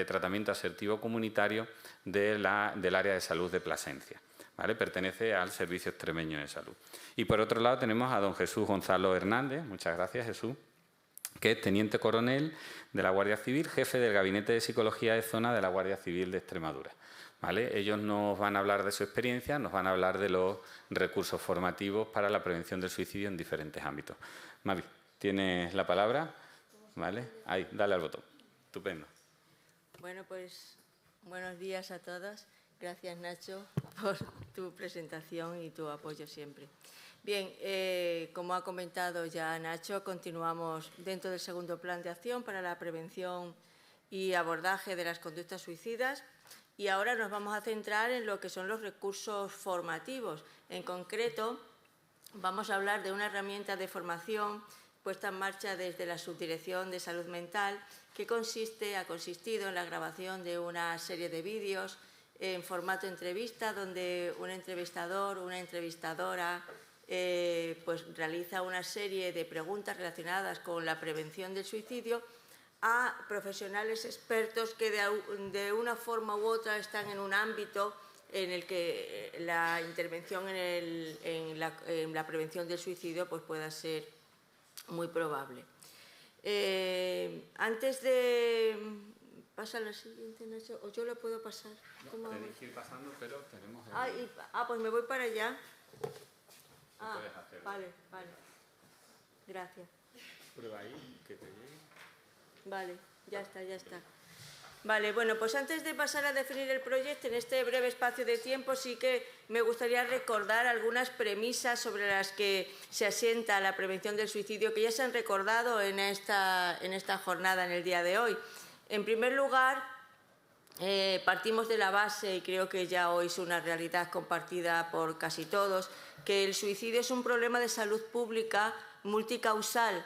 tratamiento asertivo comunitario del área de salud de Plasencia. ¿Vale? Pertenece al Servicio Extremeño de Salud. Y por otro lado tenemos a don Jesús Gonzalo Hernández, muchas gracias Jesús, que es teniente coronel de la Guardia Civil, jefe del Gabinete de Psicología de Zona de la Guardia Civil de Extremadura. ¿Vale? Ellos nos van a hablar de su experiencia, nos van a hablar de los recursos formativos para la prevención del suicidio en diferentes ámbitos. Mavi, tienes la palabra. ¿Vale? Ahí, dale al botón. Estupendo. Bueno, pues buenos días a todos. Gracias, Nacho, por tu presentación y tu apoyo siempre. Bien, como ha comentado ya Nacho, continuamos dentro del segundo plan de acción para la prevención y abordaje de las conductas suicidas y ahora nos vamos a centrar en lo que son los recursos formativos. En concreto, vamos a hablar de una herramienta de formación puesta en marcha desde la Subdirección de Salud Mental, que ha consistido en la grabación de una serie de vídeos en formato entrevista, donde un entrevistador o una entrevistadora pues realiza una serie de preguntas relacionadas con la prevención del suicidio a profesionales expertos que de una forma u otra están en un ámbito en el que la intervención en la prevención del suicidio pues pueda ser muy probable. Antes de pasar a la siguiente, Nacho, o yo lo puedo pasar. No, tenéis que ir pasando, pero tenemos... Pues me voy para allá. Puedes hacerlo. Vale. Gracias. Prueba ahí, que te llegue. Vale, ya está. Vale, bueno, pues antes de pasar a definir el proyecto, en este breve espacio de tiempo sí que me gustaría recordar algunas premisas sobre las que se asienta la prevención del suicidio, que ya se han recordado en esta jornada, en el día de hoy. En primer lugar, partimos de la base, y creo que ya hoy es una realidad compartida por casi todos, que el suicidio es un problema de salud pública multicausal,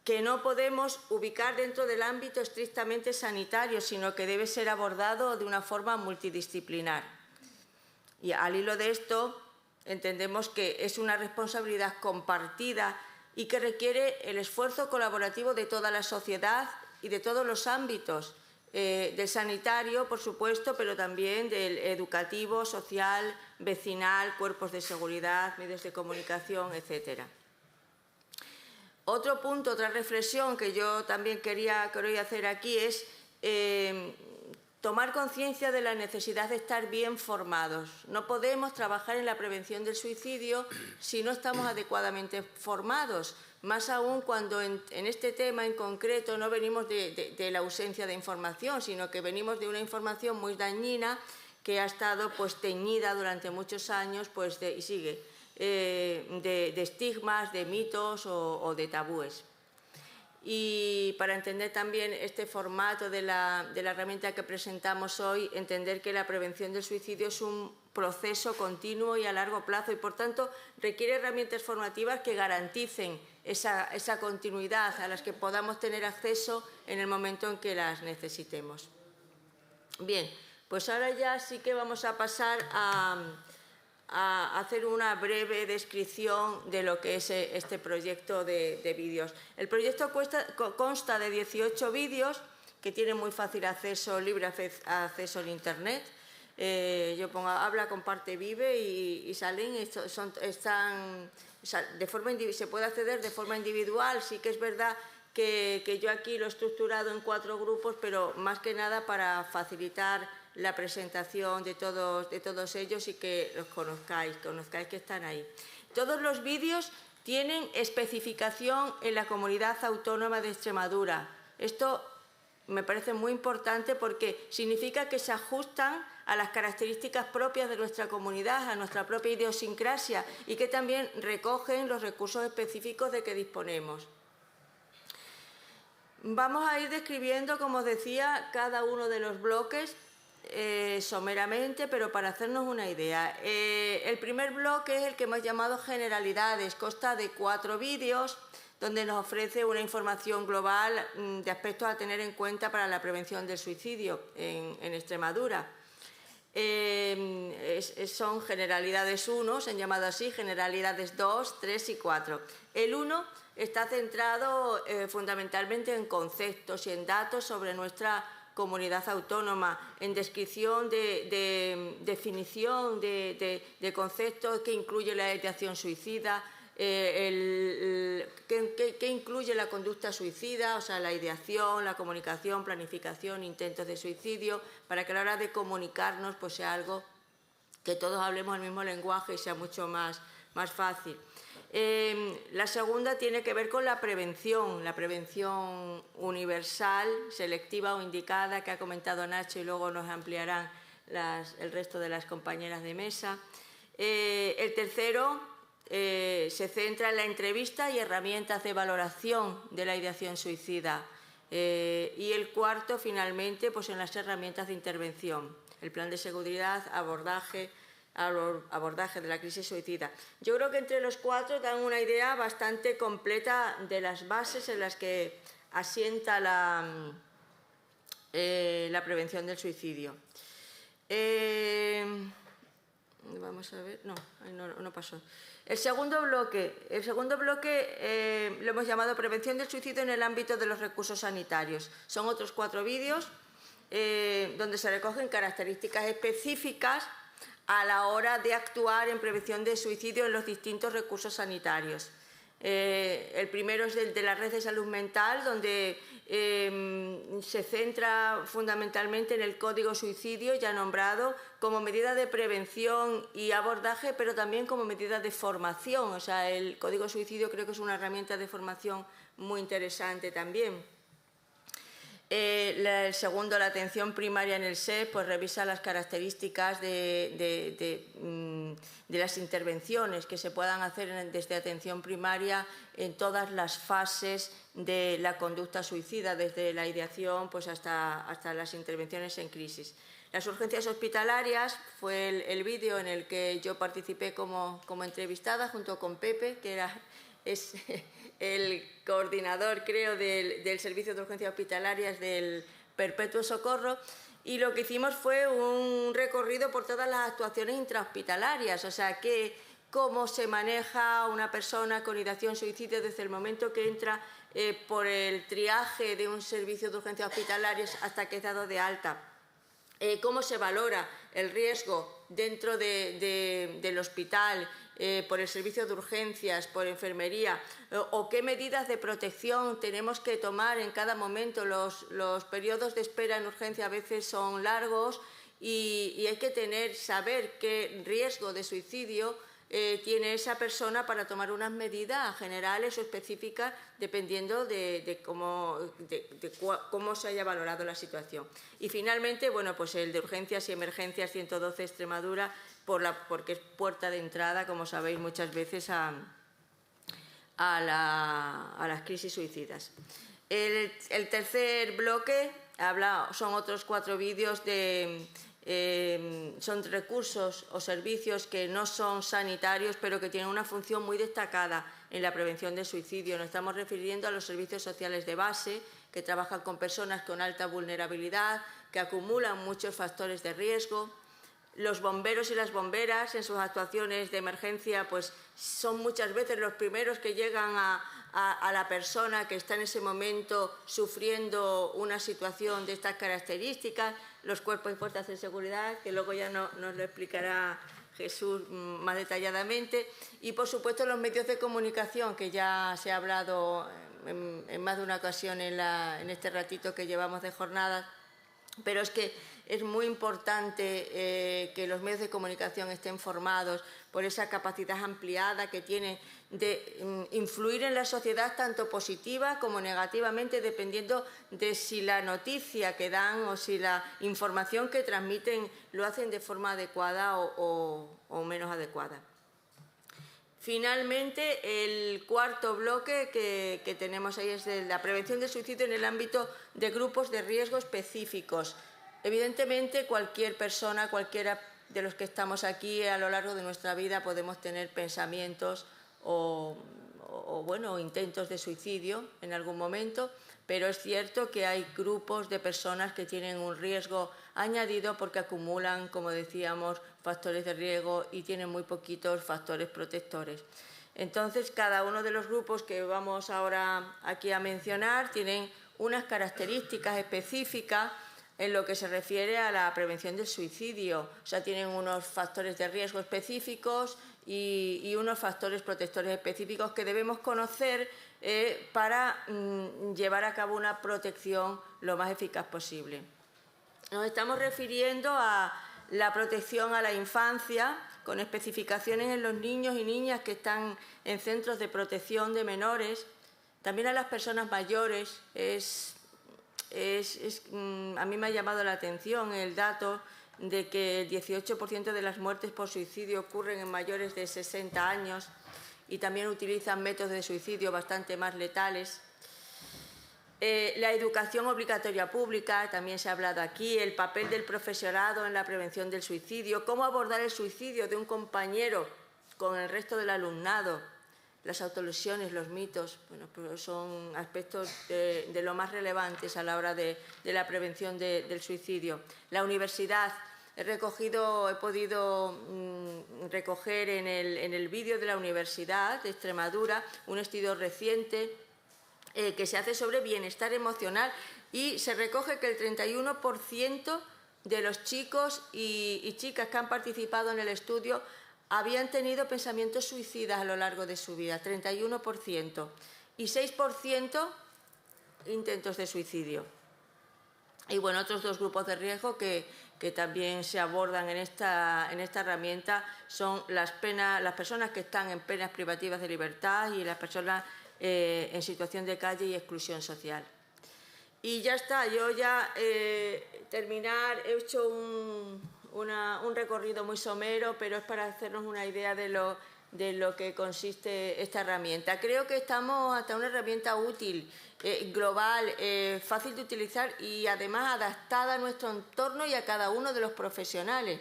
que no podemos ubicar dentro del ámbito estrictamente sanitario, sino que debe ser abordado de una forma multidisciplinar. Y al hilo de esto, entendemos que es una responsabilidad compartida y que requiere el esfuerzo colaborativo de toda la sociedad y de todos los ámbitos, del sanitario, por supuesto, pero también del educativo, social, vecinal, cuerpos de seguridad, medios de comunicación, etcétera. Otro punto, otra reflexión que yo también quería hacer aquí es tomar conciencia de la necesidad de estar bien formados. No podemos trabajar en la prevención del suicidio si no estamos adecuadamente formados, más aún cuando en este tema en concreto no venimos de la ausencia de información, sino que venimos de una información muy dañina que ha estado pues teñida durante muchos años pues, y sigue. De estigmas, de mitos o de tabúes. Y para entender también este formato de la herramienta que presentamos hoy, entender que la prevención del suicidio es un proceso continuo y a largo plazo y, por tanto, requiere herramientas formativas que garanticen esa continuidad a las que podamos tener acceso en el momento en que las necesitemos. Bien, pues ahora ya sí que vamos a pasar a hacer una breve descripción de lo que es este proyecto de vídeos. El proyecto consta de 18 vídeos que tienen muy fácil acceso, libre acceso en Internet. Yo pongo habla, comparte, vive y salen, se puede acceder de forma individual. Sí que es verdad que yo aquí lo he estructurado en 4 grupos, pero más que nada para facilitar la presentación de todos ellos y que los conozcáis que están ahí. Todos los vídeos tienen especificación en la Comunidad Autónoma de Extremadura. Esto me parece muy importante porque significa que se ajustan a las características propias de nuestra comunidad, a nuestra propia idiosincrasia y que también recogen los recursos específicos de que disponemos. Vamos a ir describiendo, como os decía, cada uno de los bloques someramente, pero para hacernos una idea. El primer bloque es el que hemos llamado generalidades, consta de 4 vídeos donde nos ofrece una información global de aspectos a tener en cuenta para la prevención del suicidio en Extremadura. Son generalidades 1, se han llamado así, generalidades 2, 3 y 4. El 1 está centrado fundamentalmente en conceptos y en datos sobre nuestra comunidad autónoma, en descripción de definición de conceptos que incluye la ideación suicida, que incluye la conducta suicida, o sea, la ideación, la comunicación, planificación, intentos de suicidio, para que a la hora de comunicarnos pues sea algo que todos hablemos el mismo lenguaje y sea mucho más fácil. La segunda tiene que ver con la prevención universal, selectiva o indicada, que ha comentado Nacho y luego nos ampliarán el resto de las compañeras de mesa. El tercero se centra en la entrevista y herramientas de valoración de la ideación suicida. Y el cuarto, finalmente, pues en las herramientas de intervención, el plan de seguridad, abordaje, abordaje de la crisis suicida. Yo creo que entre los 4 dan una idea bastante completa de las bases en las que asienta la prevención del suicidio. Vamos a ver, no pasó. El segundo bloque lo hemos llamado prevención del suicidio en el ámbito de los recursos sanitarios. Son otros 4 vídeos donde se recogen características específicas a la hora de actuar en prevención de suicidio en los distintos recursos sanitarios. El primero es el de la red de salud mental, donde se centra fundamentalmente en el código suicidio ya nombrado como medida de prevención y abordaje, pero también como medida de formación. O sea, el código suicidio creo que es una herramienta de formación muy interesante también. El segundo, la atención primaria en el SES, pues revisa las características de las intervenciones que se puedan hacer desde atención primaria en todas las fases de la conducta suicida, desde la ideación pues hasta las intervenciones en crisis. Las urgencias hospitalarias fue el vídeo en el que yo participé como entrevistada junto con Pepe, que es el coordinador, creo, del Servicio de Urgencias Hospitalarias del Perpetuo Socorro, y lo que hicimos fue un recorrido por todas las actuaciones intrahospitalarias, o sea, cómo se maneja una persona con ideación suicida desde el momento que entra por el triaje de un servicio de urgencias hospitalarias hasta que es dado de alta. Cómo se valora el riesgo dentro del hospital, por el servicio de urgencias, por enfermería, o qué medidas de protección tenemos que tomar en cada momento. Los periodos de espera en urgencia a veces son largos y hay que saber qué riesgo de suicidio tiene esa persona para tomar unas medidas generales o específicas dependiendo de cómo se haya valorado la situación. Y finalmente, bueno, pues el de urgencias y emergencias 112 Extremadura, porque es puerta de entrada, como sabéis, muchas veces a las crisis suicidas. El tercer bloque son otros 4 vídeos son recursos o servicios que no son sanitarios, pero que tienen una función muy destacada en la prevención del suicidio. Nos estamos refiriendo a los servicios sociales de base, que trabajan con personas con alta vulnerabilidad, que acumulan muchos factores de riesgo. Los bomberos y las bomberas en sus actuaciones de emergencia pues son muchas veces los primeros que llegan a la persona que está en ese momento sufriendo una situación de estas características. Los cuerpos y fuerzas de seguridad, que luego ya nos lo explicará Jesús más detalladamente, y por supuesto los medios de comunicación, que ya se ha hablado en más de una ocasión en este ratito que llevamos de jornada, pero es que es muy importante que los medios de comunicación estén formados por esa capacidad ampliada que tienen de influir en la sociedad tanto positiva como negativamente, dependiendo de si la noticia que dan o si la información que transmiten lo hacen de forma adecuada o menos adecuada. Finalmente, el cuarto bloque que tenemos ahí es de la prevención del suicidio en el ámbito de grupos de riesgo específicos. Evidentemente, cualquier persona, cualquiera de los que estamos aquí a lo largo de nuestra vida podemos tener pensamientos o intentos de suicidio en algún momento, pero es cierto que hay grupos de personas que tienen un riesgo añadido porque acumulan, como decíamos, factores de riesgo y tienen muy poquitos factores protectores. Entonces, cada uno de los grupos que vamos ahora aquí a mencionar tienen unas características específicas en lo que se refiere a la prevención del suicidio. O sea, tienen unos factores de riesgo específicos y unos factores protectores específicos que debemos conocer para llevar a cabo una protección lo más eficaz posible. Nos estamos refiriendo a la protección a la infancia, con especificaciones en los niños y niñas que están en centros de protección de menores, también a las personas mayores. A mí me ha llamado la atención el dato de que el 18% de las muertes por suicidio ocurren en mayores de 60 años y también utilizan métodos de suicidio bastante más letales. La educación obligatoria pública, también se ha hablado aquí, el papel del profesorado en la prevención del suicidio, cómo abordar el suicidio de un compañero con el resto del alumnado, las autolesiones, los mitos, bueno, pues son aspectos de lo más relevantes a la hora de la prevención del suicidio. La universidad, he podido recoger en el vídeo de la Universidad de Extremadura un estudio reciente que se hace sobre bienestar emocional y se recoge que el 31% de los chicos y chicas que han participado en el estudio habían tenido pensamientos suicidas a lo largo de su vida, 31%, y 6% intentos de suicidio. Y bueno, otros dos grupos de riesgo que también se abordan en esta herramienta son las personas que están en penas privativas de libertad y las personas en situación de calle y exclusión social. Y ya está, yo ya terminar, he hecho un recorrido muy somero, pero es para hacernos una idea de lo que consiste esta herramienta. Creo que estamos ante una herramienta útil, global, fácil de utilizar y además adaptada a nuestro entorno y a cada uno de los profesionales.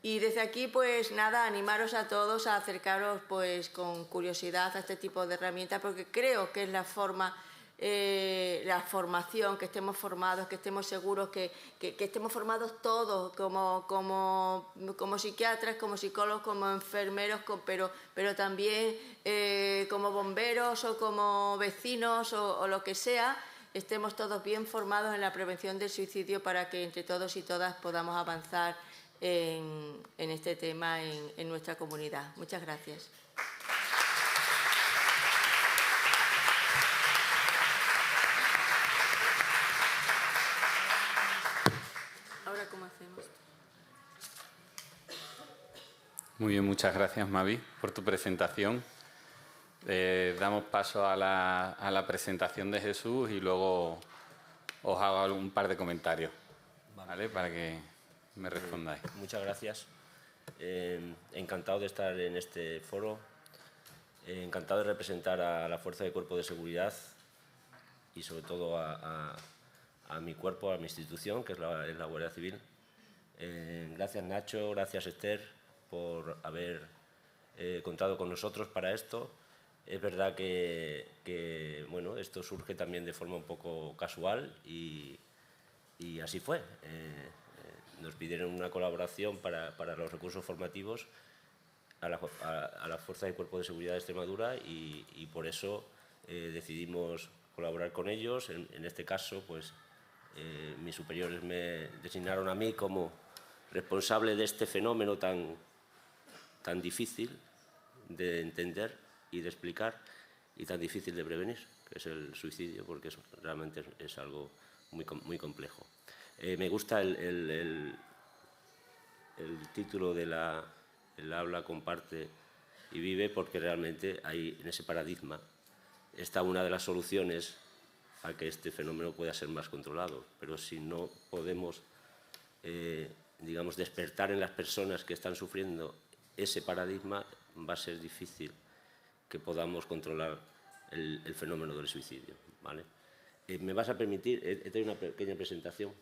Y desde aquí, pues nada, animaros a todos a acercaros pues con curiosidad a este tipo de herramientas, porque creo que es la forma, la formación, que estemos formados, que estemos seguros, que estemos formados todos, como psiquiatras, como psicólogos, como enfermeros, pero también como bomberos o como vecinos o lo que sea, estemos todos bien formados en la prevención del suicidio para que entre todos y todas podamos avanzar en este tema en nuestra comunidad. Muchas gracias. Ahora, ¿cómo hacemos? Muy bien, muchas gracias, Mavi, por tu presentación. Damos paso a la presentación de Jesús y luego os hago un par de comentarios, ¿vale? Para que me respondáis. Muchas gracias. Encantado de estar en este foro. Encantado de representar a la Fuerza de Cuerpo de Seguridad y sobre todo a mi cuerpo, a mi institución, que es la Guardia Civil. Gracias, Nacho, gracias, Esther, por haber contado con nosotros para esto. Es verdad que bueno, esto surge también de forma un poco casual y así fue. Nos pidieron una colaboración para los recursos formativos a la Fuerza de Cuerpo de Seguridad de Extremadura y por eso decidimos colaborar con ellos. En este caso, pues, mis superiores me designaron a mí como responsable de este fenómeno tan difícil de entender y de explicar y tan difícil de prevenir, que es el suicidio, porque realmente es algo muy complejo. Me gusta el título de el habla, comparte y vive, porque realmente ahí, en ese paradigma, está una de las soluciones a que este fenómeno pueda ser más controlado. Pero si no podemos, digamos, despertar en las personas que están sufriendo ese paradigma, va a ser difícil que podamos controlar el fenómeno del suicidio, ¿vale? Me vas a permitir, he traído una pequeña presentación.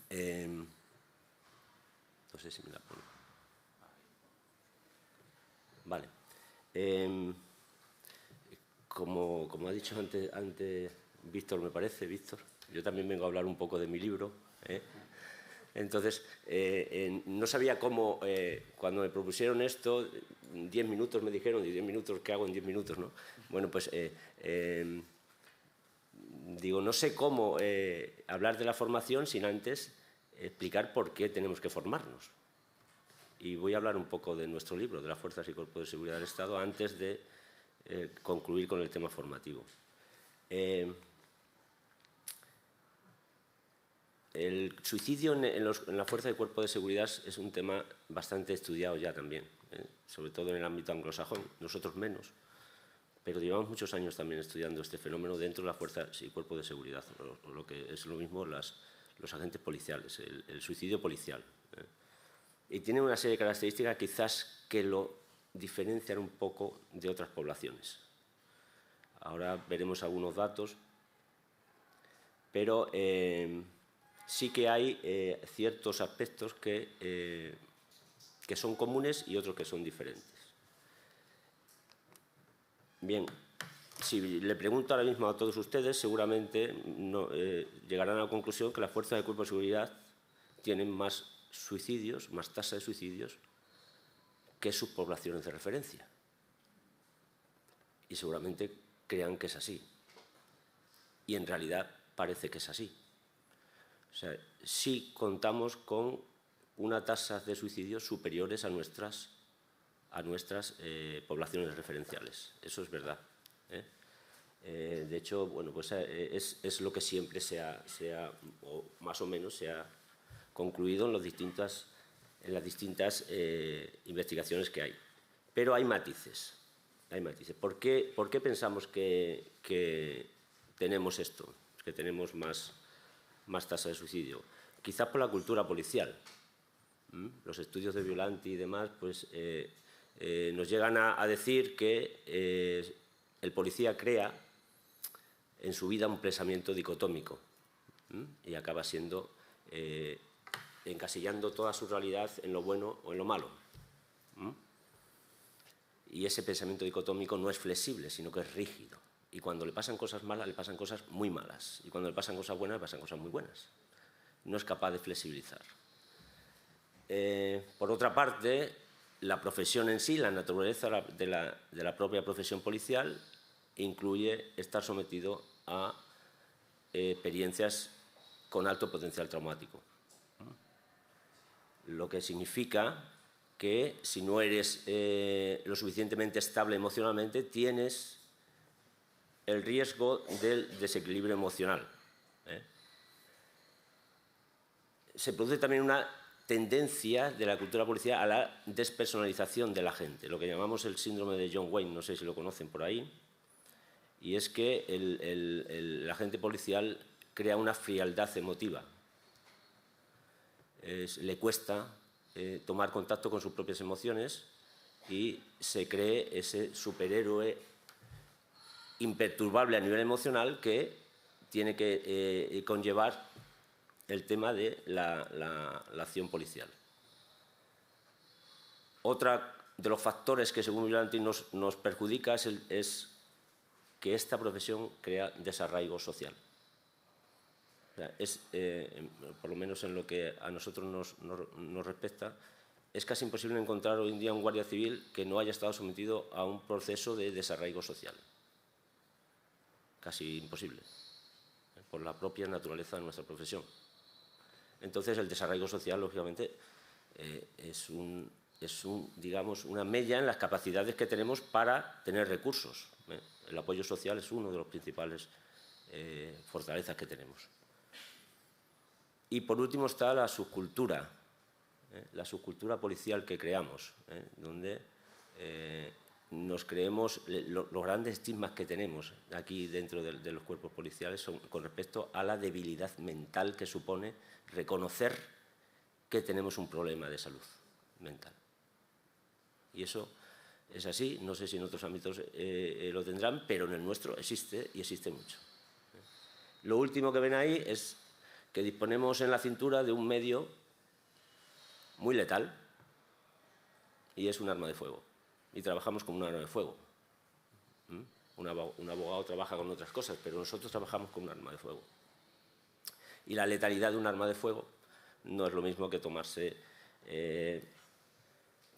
No sé si me la pongo. Vale. Como ha dicho antes Víctor, me parece, Víctor, yo también vengo a hablar un poco de mi libro. Entonces, no sabía cómo, cuando me propusieron esto, 10 minutos me dijeron, y 10 minutos, ¿qué hago en 10 minutos, no? Bueno, pues digo, no sé cómo hablar de la formación sin antes explicar por qué tenemos que formarnos. Y voy a hablar un poco de nuestro libro, de las Fuerzas y Cuerpos de Seguridad del Estado, antes de concluir con el tema formativo. El suicidio en la Fuerza de Cuerpo de Seguridad es un tema bastante estudiado ya también, sobre todo en el ámbito anglosajón, nosotros menos, pero llevamos muchos años también estudiando este fenómeno dentro de las Fuerzas y Cuerpos de Seguridad, o lo que es lo mismo los agentes policiales, el suicidio policial. Y tiene una serie de características quizás que lo diferencian un poco de otras poblaciones. Ahora veremos algunos datos, pero sí que hay ciertos aspectos que son comunes y otros que son diferentes. Bien, si le pregunto ahora mismo a todos ustedes, seguramente llegarán a la conclusión que las fuerzas de cuerpo de seguridad tienen más suicidios, más tasa de suicidios que sus poblaciones de referencia. Y seguramente crean que es así. Y en realidad parece que es así. O sea, sí contamos con una tasa de suicidios superiores a nuestras poblaciones referenciales. Eso es verdad. De hecho, bueno, pues es lo que siempre o más o menos se ha concluido en las distintas investigaciones que hay. Pero hay matices. ¿Por qué pensamos que tenemos esto, que tenemos más tasa de suicidio? Quizás por la cultura policial. Los estudios de Violanti y demás pues, nos llegan a decir que el policía crea en su vida un pensamiento dicotómico y acaba siendo encasillando toda su realidad en lo bueno o en lo malo. Y ese pensamiento dicotómico no es flexible, sino que es rígido. Y cuando le pasan cosas malas, le pasan cosas muy malas. Y cuando le pasan cosas buenas, le pasan cosas muy buenas. No es capaz de flexibilizar. Por otra parte, la profesión en sí, la naturaleza de la propia profesión policial, incluye estar sometido a experiencias con alto potencial traumático. Lo que significa que si no eres lo suficientemente estable emocionalmente, tienes el riesgo del desequilibrio emocional. Se produce también una tendencia de la cultura policial a la despersonalización de la gente, lo que llamamos el síndrome de John Wayne, no sé si lo conocen por ahí, y es que el agente policial crea una frialdad emotiva. Le cuesta tomar contacto con sus propias emociones y se cree ese superhéroe imperturbable a nivel emocional que tiene que conllevar el tema de la acción policial. Otro de los factores que, según Violanti, nos perjudica es que esta profesión crea desarraigo social. O sea, por lo menos en lo que a nosotros nos respecta, es casi imposible encontrar hoy en día un guardia civil que no haya estado sometido a un proceso de desarraigo social. Casi imposible, por la propia naturaleza de nuestra profesión. Entonces, el desarraigo social, lógicamente, es digamos, una mella en las capacidades que tenemos para tener recursos. El apoyo social es uno de los principales fortalezas que tenemos. Y, por último, está la subcultura policial que creamos, donde nos creemos los grandes estigmas que tenemos aquí dentro de los cuerpos policiales son con respecto a la debilidad mental que supone reconocer que tenemos un problema de salud mental. Y eso es así, no sé si en otros ámbitos lo tendrán, pero en el nuestro existe y existe mucho. Lo último que ven ahí es que disponemos en la cintura de un medio muy letal y es un arma de fuego. Y trabajamos con un arma de fuego. Un abogado trabaja con otras cosas, pero nosotros trabajamos con un arma de fuego. Y la letalidad de un arma de fuego no es lo mismo que tomarse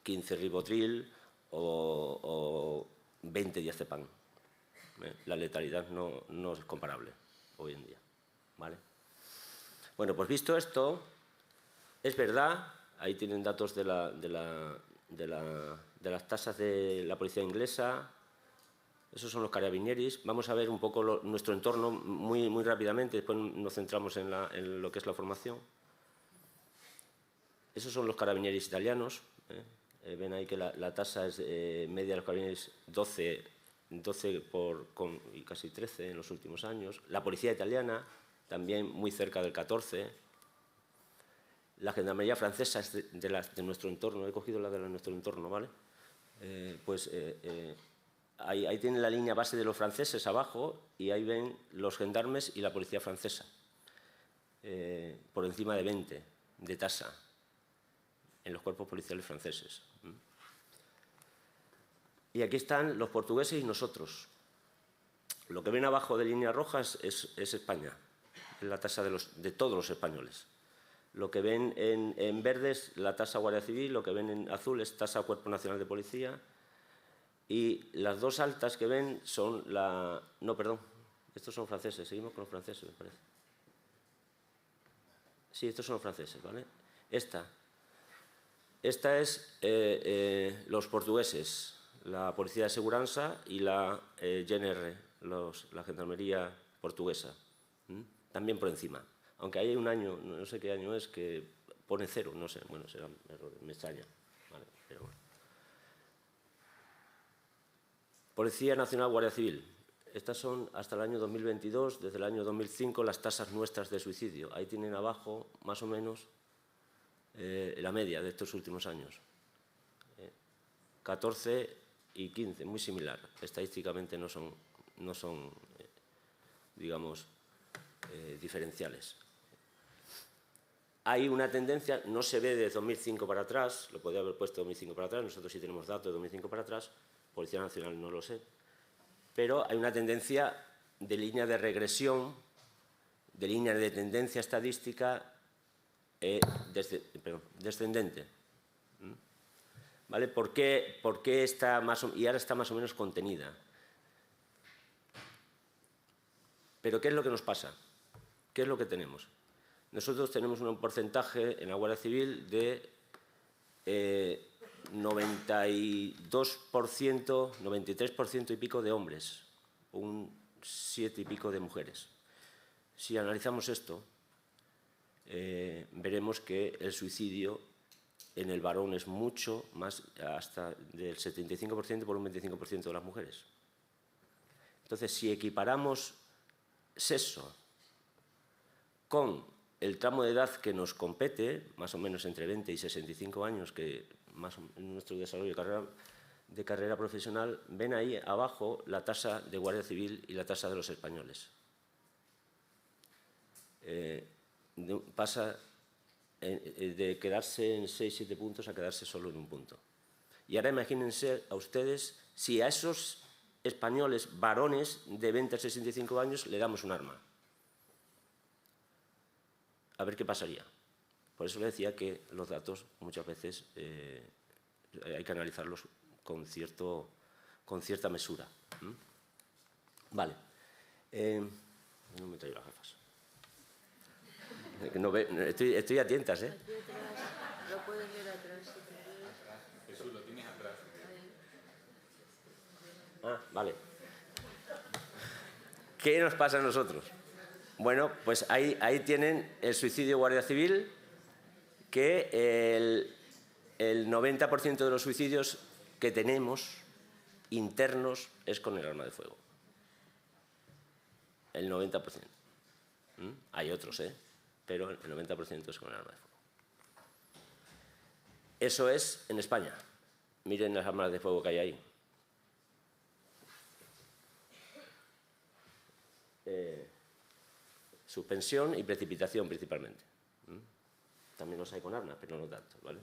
15 ribotril o 20 diazepam. La letalidad no es comparable hoy en día. ¿Vale? Bueno, pues visto esto, es verdad, ahí tienen datos de las tasas de la policía inglesa, esos son los carabinieris. Vamos a ver un poco nuestro entorno muy rápidamente, después nos centramos en lo que es la formación. Esos son los carabinieris italianos. Ven ahí que la tasa es media de los carabinieris 12 y casi 13 en los últimos años. La policía italiana también muy cerca del 14. La gendarmería francesa es de nuestro entorno, he cogido la de nuestro entorno, ¿vale? ahí tienen la línea base de los franceses abajo y ahí ven los gendarmes y la policía francesa, por encima de 20 de tasa en los cuerpos policiales franceses. Y aquí están los portugueses y nosotros. Lo que ven abajo de línea roja es España, es la tasa de todos los españoles. Lo que ven en verde es la tasa Guardia Civil, lo que ven en azul es tasa Cuerpo Nacional de Policía, y las dos altas que ven son la... No, perdón, estos son franceses, seguimos con los franceses, me parece. Sí, estos son los franceses, ¿vale? Esta es los portugueses, la Policía de Segurança y la GNR, la Gendarmería portuguesa, también por encima. Aunque hay un año, no sé qué año es, que pone 0, no sé, bueno, será un error, me extraña. Vale, pero bueno. Policía Nacional, Guardia Civil. Estas son hasta el año 2022, desde el año 2005, las tasas nuestras de suicidio. Ahí tienen abajo, más o menos, la media de estos últimos años. 14 y 15, muy similar. Estadísticamente no son digamos, diferenciales. Hay una tendencia, no se ve de 2005 para atrás, lo podría haber puesto de 2005 para atrás, nosotros sí tenemos datos de 2005 para atrás, Policía Nacional no lo sé, pero hay una tendencia de línea de regresión, de línea de tendencia estadística descendente. ¿Vale? ¿Por qué está y ahora está más o menos contenida? Pero ¿qué es lo que nos pasa? ¿Qué es lo que tenemos? Nosotros tenemos un porcentaje en la Guardia Civil de 92%, 93% y pico de hombres, un 7 y pico de mujeres. Si analizamos esto, veremos que el suicidio en el varón es mucho más, hasta del 75% por un 25% de las mujeres. Entonces, si equiparamos sexo con el tramo de edad que nos compete, más o menos entre 20 y 65 años, que más en nuestro desarrollo de carrera profesional, ven ahí abajo la tasa de Guardia Civil y la tasa de los españoles. Pasa de quedarse en 6-7 puntos a quedarse solo en un punto. Y ahora imagínense a ustedes si a esos españoles varones de 20 a 65 años le damos un arma. A ver qué pasaría. Por eso le decía que los datos muchas veces hay que analizarlos con cierta mesura. Vale. No me traigo las gafas. No estoy a tientas, ¿eh? Lo puedes ver atrás. Jesús, lo tienes atrás. Ah, vale. ¿Qué nos pasa a nosotros? Bueno, pues ahí tienen el suicidio Guardia Civil, que el 90% de los suicidios que tenemos internos es con el arma de fuego. El 90%. Hay otros, pero el 90% es con el arma de fuego. Eso es en España. Miren las armas de fuego que hay ahí. Suspensión y precipitación principalmente. También los hay con armas, pero no tanto, ¿vale?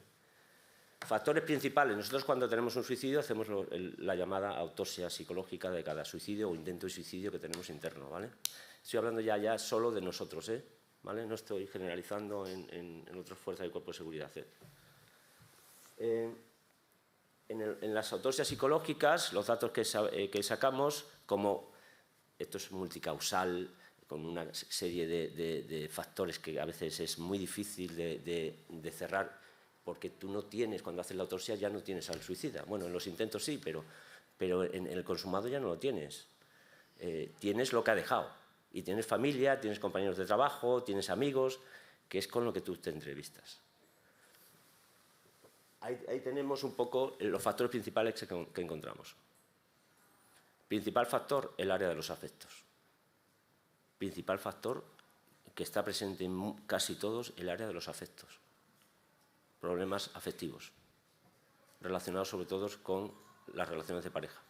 Factores principales. Nosotros cuando tenemos un suicidio hacemos la llamada autopsia psicológica de cada suicidio o intento de suicidio que tenemos interno, ¿vale? Estoy hablando ya solo de nosotros, ¿vale? No estoy generalizando en otras fuerzas del Cuerpo de Seguridad. En las autopsias psicológicas, los datos que sacamos, como esto es multicausal, con una serie de factores que a veces es muy difícil de cerrar, porque tú no tienes, cuando haces la autopsia ya no tienes al suicida. Bueno, en los intentos sí, pero en el consumado ya no lo tienes. Tienes lo que ha dejado. Y tienes familia, tienes compañeros de trabajo, tienes amigos, que es con lo que tú te entrevistas. Ahí tenemos un poco los factores principales que encontramos. Principal factor, el área de los afectos. Principal factor que está presente en casi todos, el área de los afectos. Problemas afectivos, relacionados sobre todo con las relaciones de pareja.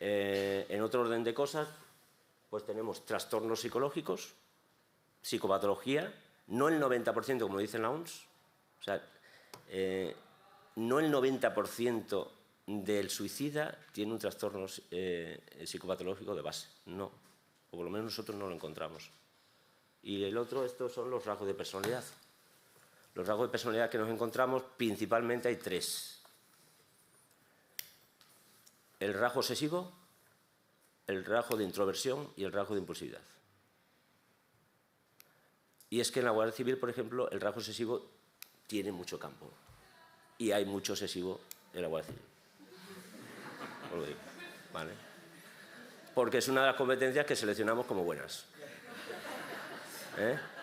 En otro orden de cosas, pues tenemos trastornos psicológicos, psicopatología, no el 90%, como dice la OMS, o sea, no el 90% del suicida tiene un trastorno psicopatológico de base, no, o por lo menos nosotros no lo encontramos. Y el otro, estos son los rasgos de personalidad. Los rasgos de personalidad que nos encontramos, principalmente hay 3. El rasgo obsesivo, el rasgo de introversión y el rasgo de impulsividad. Y es que en la Guardia Civil, por ejemplo, el rasgo obsesivo tiene mucho campo. Y hay mucho obsesivo en la Guardia Civil. Os lo digo, ¿vale? Porque es una de las competencias que seleccionamos como buenas.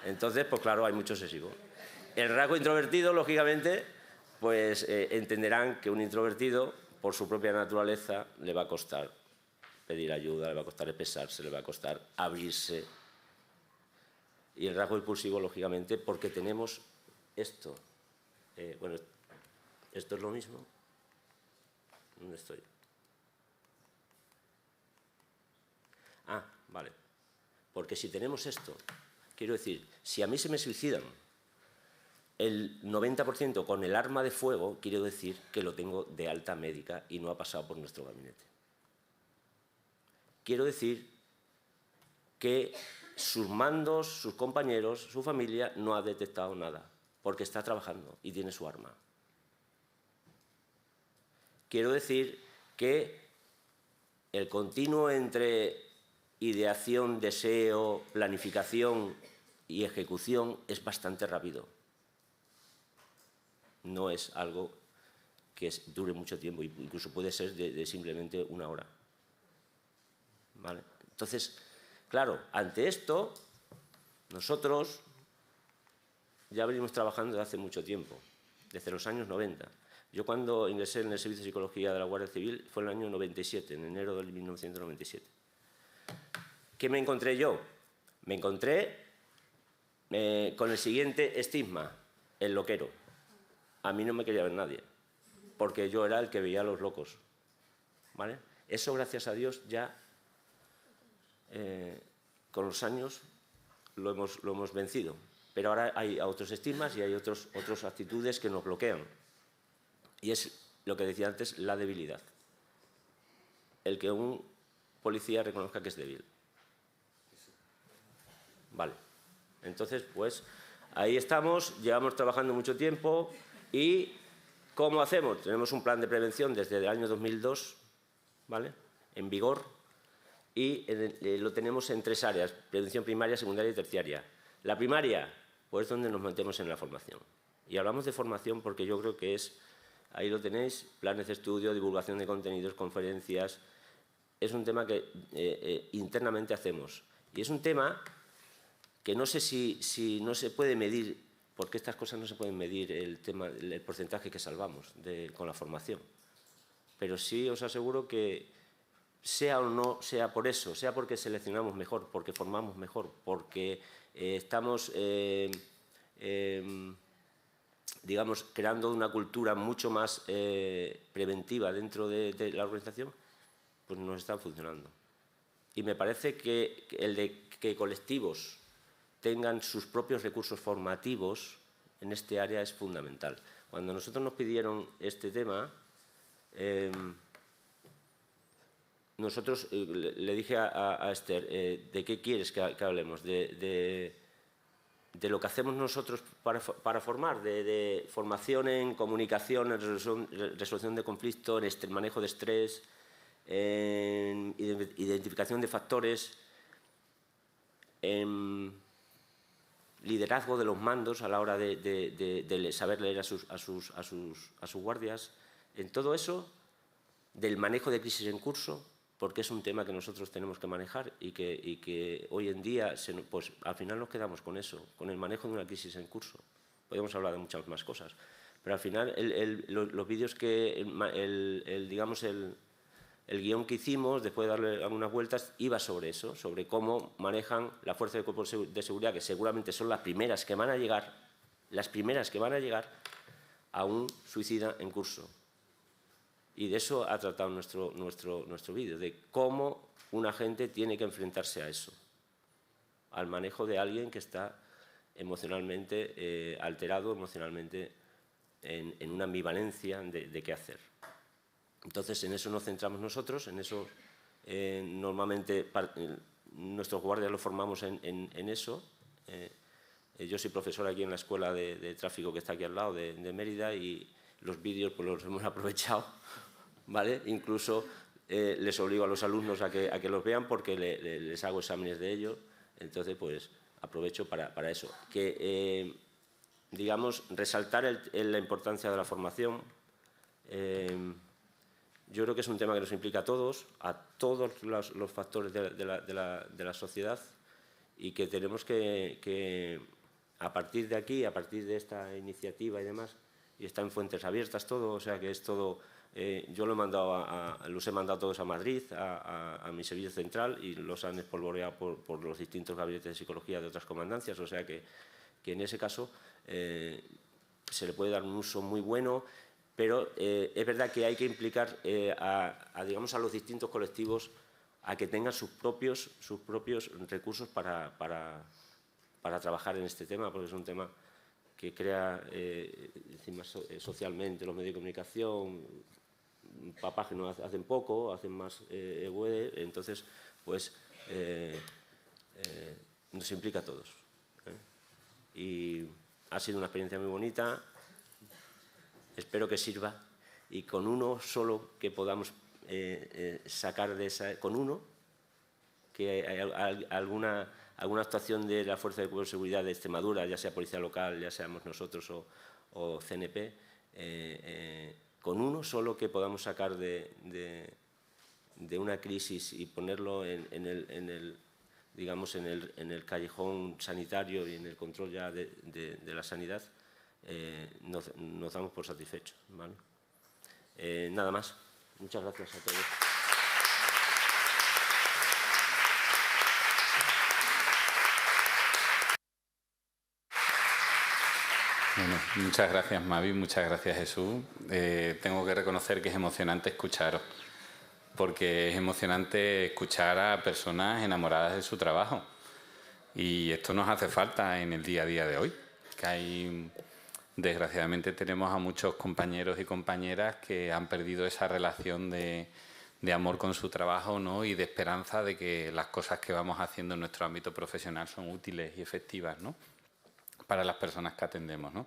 Entonces, pues claro, hay mucho obsesivo. El rasgo introvertido, lógicamente, pues entenderán que un introvertido, por su propia naturaleza, le va a costar pedir ayuda, le va a costar expresarse, le va a costar abrirse. Y el rasgo impulsivo, lógicamente, porque tenemos esto. Bueno, esto es lo mismo. ¿Dónde estoy? Ah, vale. Porque si tenemos esto, quiero decir, si a mí se me suicidan el 90% con el arma de fuego, quiero decir que lo tengo de alta médica y no ha pasado por nuestro gabinete. Quiero decir que sus mandos, sus compañeros, su familia no ha detectado nada, porque está trabajando y tiene su arma. Quiero decir que el continuo entre ideación, deseo, planificación y ejecución es bastante rápido. No es algo que dure mucho tiempo, incluso puede ser de simplemente una hora. ¿Vale? Entonces, claro, ante esto, nosotros ya venimos trabajando desde hace mucho tiempo, desde los años 90. Yo cuando ingresé en el Servicio de Psicología de la Guardia Civil fue en el año 97, en enero de 1997. ¿Qué me encontré yo? Me encontré con el siguiente estigma, el loquero. A mí no me quería ver nadie, porque yo era el que veía a los locos. ¿Vale? Eso, gracias a Dios, ya con los años lo hemos vencido. Pero ahora hay otros estigmas y hay otras actitudes que nos bloquean. Y es lo que decía antes, la debilidad. El que un policía reconozca que es débil. Vale. Entonces, pues, ahí estamos, llevamos trabajando mucho tiempo y ¿cómo hacemos? Tenemos un plan de prevención desde el año 2002, ¿vale? En vigor, y lo tenemos en 3 áreas, prevención primaria, secundaria y terciaria. La primaria, pues, es donde nos metemos en la formación. Y hablamos de formación porque yo creo que es, ahí lo tenéis, planes de estudio, divulgación de contenidos, conferencias. Es un tema que internamente hacemos. Y es un tema que no sé si no se puede medir, porque estas cosas no se pueden medir el porcentaje que salvamos con la formación. Pero sí os aseguro que sea o no sea por eso, sea porque seleccionamos mejor, porque formamos mejor, porque estamos, digamos, creando una cultura mucho más preventiva dentro de la organización, pues nos están funcionando. Y me parece que el de que colectivos tengan sus propios recursos formativos en este área es fundamental. Cuando nosotros nos pidieron este tema, nosotros le dije a Esther, ¿de qué quieres que hablemos? ¿De lo que hacemos nosotros para formar? ¿De formación en comunicación, en resolución de conflictos, en manejo de estrés, en identificación de factores, en liderazgo de los mandos a la hora de saber leer a sus guardias, en todo eso, del manejo de crisis en curso, porque es un tema que nosotros tenemos que manejar y que hoy en día, pues al final nos quedamos con eso, con el manejo de una crisis en curso. Podemos hablar de muchas más cosas, pero al final los vídeos que, digamos, el guión que hicimos, después de darle algunas vueltas, iba sobre eso, sobre cómo manejan la fuerza de cuerpos de seguridad, que seguramente son las primeras que van a llegar a un suicida en curso. Y de eso ha tratado nuestro vídeo, de cómo un agente tiene que enfrentarse a eso, al manejo de alguien que está emocionalmente alterado, emocionalmente en una ambivalencia de qué hacer. Entonces, en eso nos centramos nosotros, en eso normalmente nuestros guardias los formamos en eso. Yo soy profesor aquí en la Escuela de Tráfico que está aquí al lado de Mérida y los vídeos pues los hemos aprovechado, ¿vale? Incluso les obligo a los alumnos a que los vean porque les hago exámenes de ellos, entonces pues aprovecho para eso. Que, digamos, resaltar la importancia de la formación. Yo creo que es un tema que nos implica a todos los factores de la sociedad y que tenemos que, a partir de aquí, a partir de esta iniciativa y demás, y está en fuentes abiertas todo, o sea que es todo, yo los he mandado todos a Madrid, a mi servicio central y los han espolvoreado por los distintos gabinetes de psicología de otras comandancias, o sea que en ese caso se le puede dar un uso muy bueno. Pero es verdad que hay que implicar digamos, a los distintos colectivos a que tengan sus propios recursos para trabajar en este tema, porque es un tema que crea encima socialmente los medios de comunicación, papás que no hacen poco, hacen más entonces pues nos implica a todos. Y ha sido una experiencia muy bonita. Espero que sirva y con uno solo que podamos sacar de esa, con uno, que alguna actuación de la Fuerza de Cuerpo de Seguridad de Extremadura, ya sea Policía Local, ya seamos nosotros o CNP, con uno solo que podamos sacar de una crisis y ponerlo digamos, en el callejón sanitario y en el control ya de la sanidad, nos damos por satisfechos, ¿vale? Nada más. Muchas gracias a todos. Bueno, muchas gracias, Mavi, muchas gracias, Jesús. Tengo que reconocer que es emocionante escucharos, porque es emocionante escuchar a personas enamoradas de su trabajo. Y esto nos hace falta en el día a día de hoy, que desgraciadamente tenemos a muchos compañeros y compañeras que han perdido esa relación de amor con su trabajo, ¿no? Y de esperanza de que las cosas que vamos haciendo en nuestro ámbito profesional son útiles y efectivas, ¿no? Para las personas que atendemos, ¿no?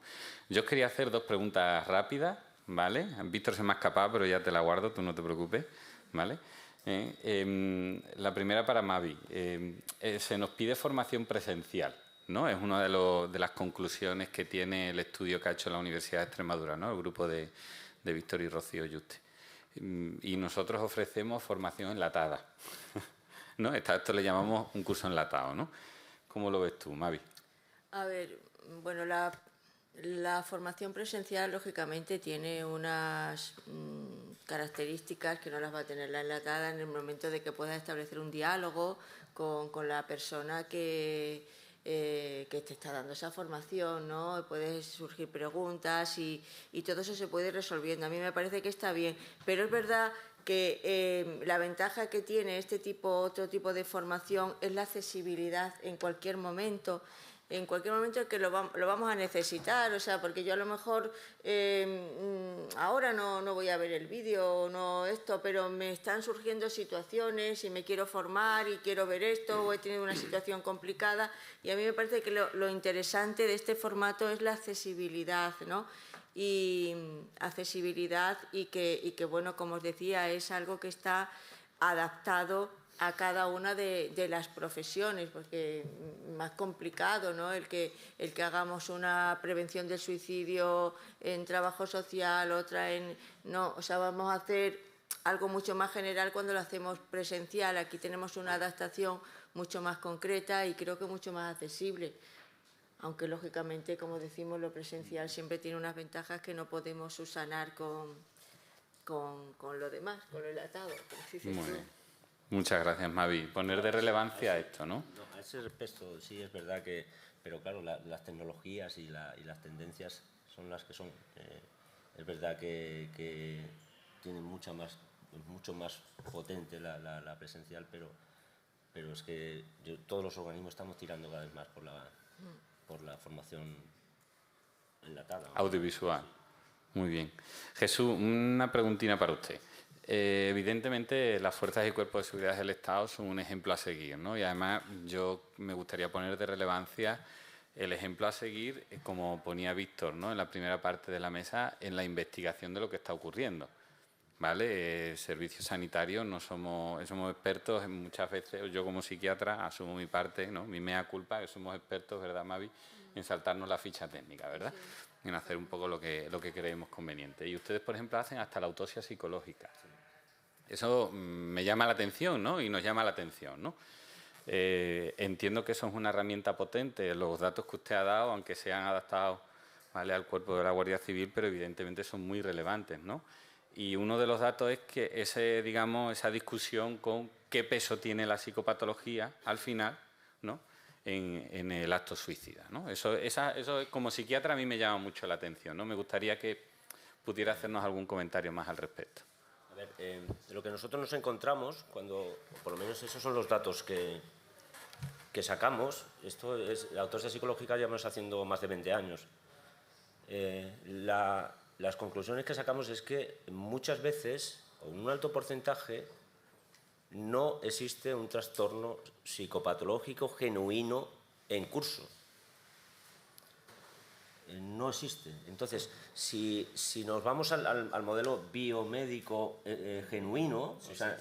Yo os quería hacer dos preguntas rápidas, ¿vale? Víctor se me ha escapado, pero ya te la guardo, tú no te preocupes, ¿vale? La primera para Mavi. Se nos pide formación presencial, ¿no? Es una de las conclusiones que tiene el estudio que ha hecho la Universidad de Extremadura, ¿no? El grupo de Víctor y Rocío Yuste. Y nosotros ofrecemos formación enlatada, ¿no? Esto le llamamos un curso enlatado, ¿no? ¿Cómo lo ves tú, Mavi? A ver, bueno, la formación presencial, lógicamente, tiene unas características que no las va a tener la enlatada en el momento de que puedas establecer un diálogo con la persona que te está dando esa formación, ¿no? Pueden surgir preguntas y todo eso se puede ir resolviendo. A mí me parece que está bien, pero es verdad que la ventaja que tiene otro tipo de formación es la accesibilidad en cualquier momento que lo vamos a necesitar, o sea, porque yo a lo mejor ahora no voy a ver el vídeo, no esto, pero me están surgiendo situaciones y me quiero formar y quiero ver esto, o he tenido una situación complicada, y a mí me parece que lo interesante de este formato es la accesibilidad, ¿no? Y accesibilidad y que, bueno, como os decía, es algo que está adaptado a cada una de las profesiones, porque es más complicado, ¿no? El que hagamos una prevención del suicidio en trabajo social, otra en... No, o sea, vamos a hacer algo mucho más general cuando lo hacemos presencial. Aquí tenemos una adaptación mucho más concreta y creo que mucho más accesible. Aunque, lógicamente, como decimos, lo presencial siempre tiene unas ventajas que no podemos subsanar con lo demás, con lo enlatado. Muy bien. Muchas gracias, Mavi. Poner de relevancia esto, ¿no? A ese respecto, sí, es verdad que... Pero claro, las tecnologías y las tendencias son las que son. Es verdad que tiene mucho más potente la presencial, pero es que todos los organismos estamos tirando cada vez más por la formación enlatada, ¿no? Audiovisual. Muy bien. Jesús, una preguntina para usted. Evidentemente, las fuerzas y cuerpos de seguridad del Estado son un ejemplo a seguir, ¿no? Y además, yo me gustaría poner de relevancia el ejemplo a seguir, como ponía Víctor, ¿no?, en la primera parte de la mesa, en la investigación de lo que está ocurriendo, ¿vale? Servicios sanitarios no somos expertos muchas veces. Yo como psiquiatra asumo mi parte, ¿no?, mi mea culpa, que somos expertos, ¿verdad, Mavi?, en saltarnos la ficha técnica, ¿verdad? Sí. En hacer un poco lo que creemos conveniente. Y ustedes, por ejemplo, hacen hasta la autopsia psicológica. Eso me llama la atención, ¿no?, y nos llama la atención, ¿no? Entiendo que eso es una herramienta potente. Los datos que usted ha dado, aunque se han adaptado, ¿vale?, al cuerpo de la Guardia Civil, pero evidentemente son muy relevantes, ¿no? Y uno de los datos es que esa discusión con qué peso tiene la psicopatología al final, ¿no?, en el acto suicida, ¿no? Eso como psiquiatra a mí me llama mucho la atención, ¿no? Me gustaría que pudiera hacernos algún comentario más al respecto. A ver, lo que nosotros nos encontramos, cuando, por lo menos esos son los datos que sacamos, la autopsia psicológica llevamos haciendo más de 20 años. Las conclusiones que sacamos es que muchas veces, o un alto porcentaje, no existe un trastorno psicopatológico genuino en curso. No existe. Entonces, si nos vamos al modelo biomédico genuino, sí, o sea,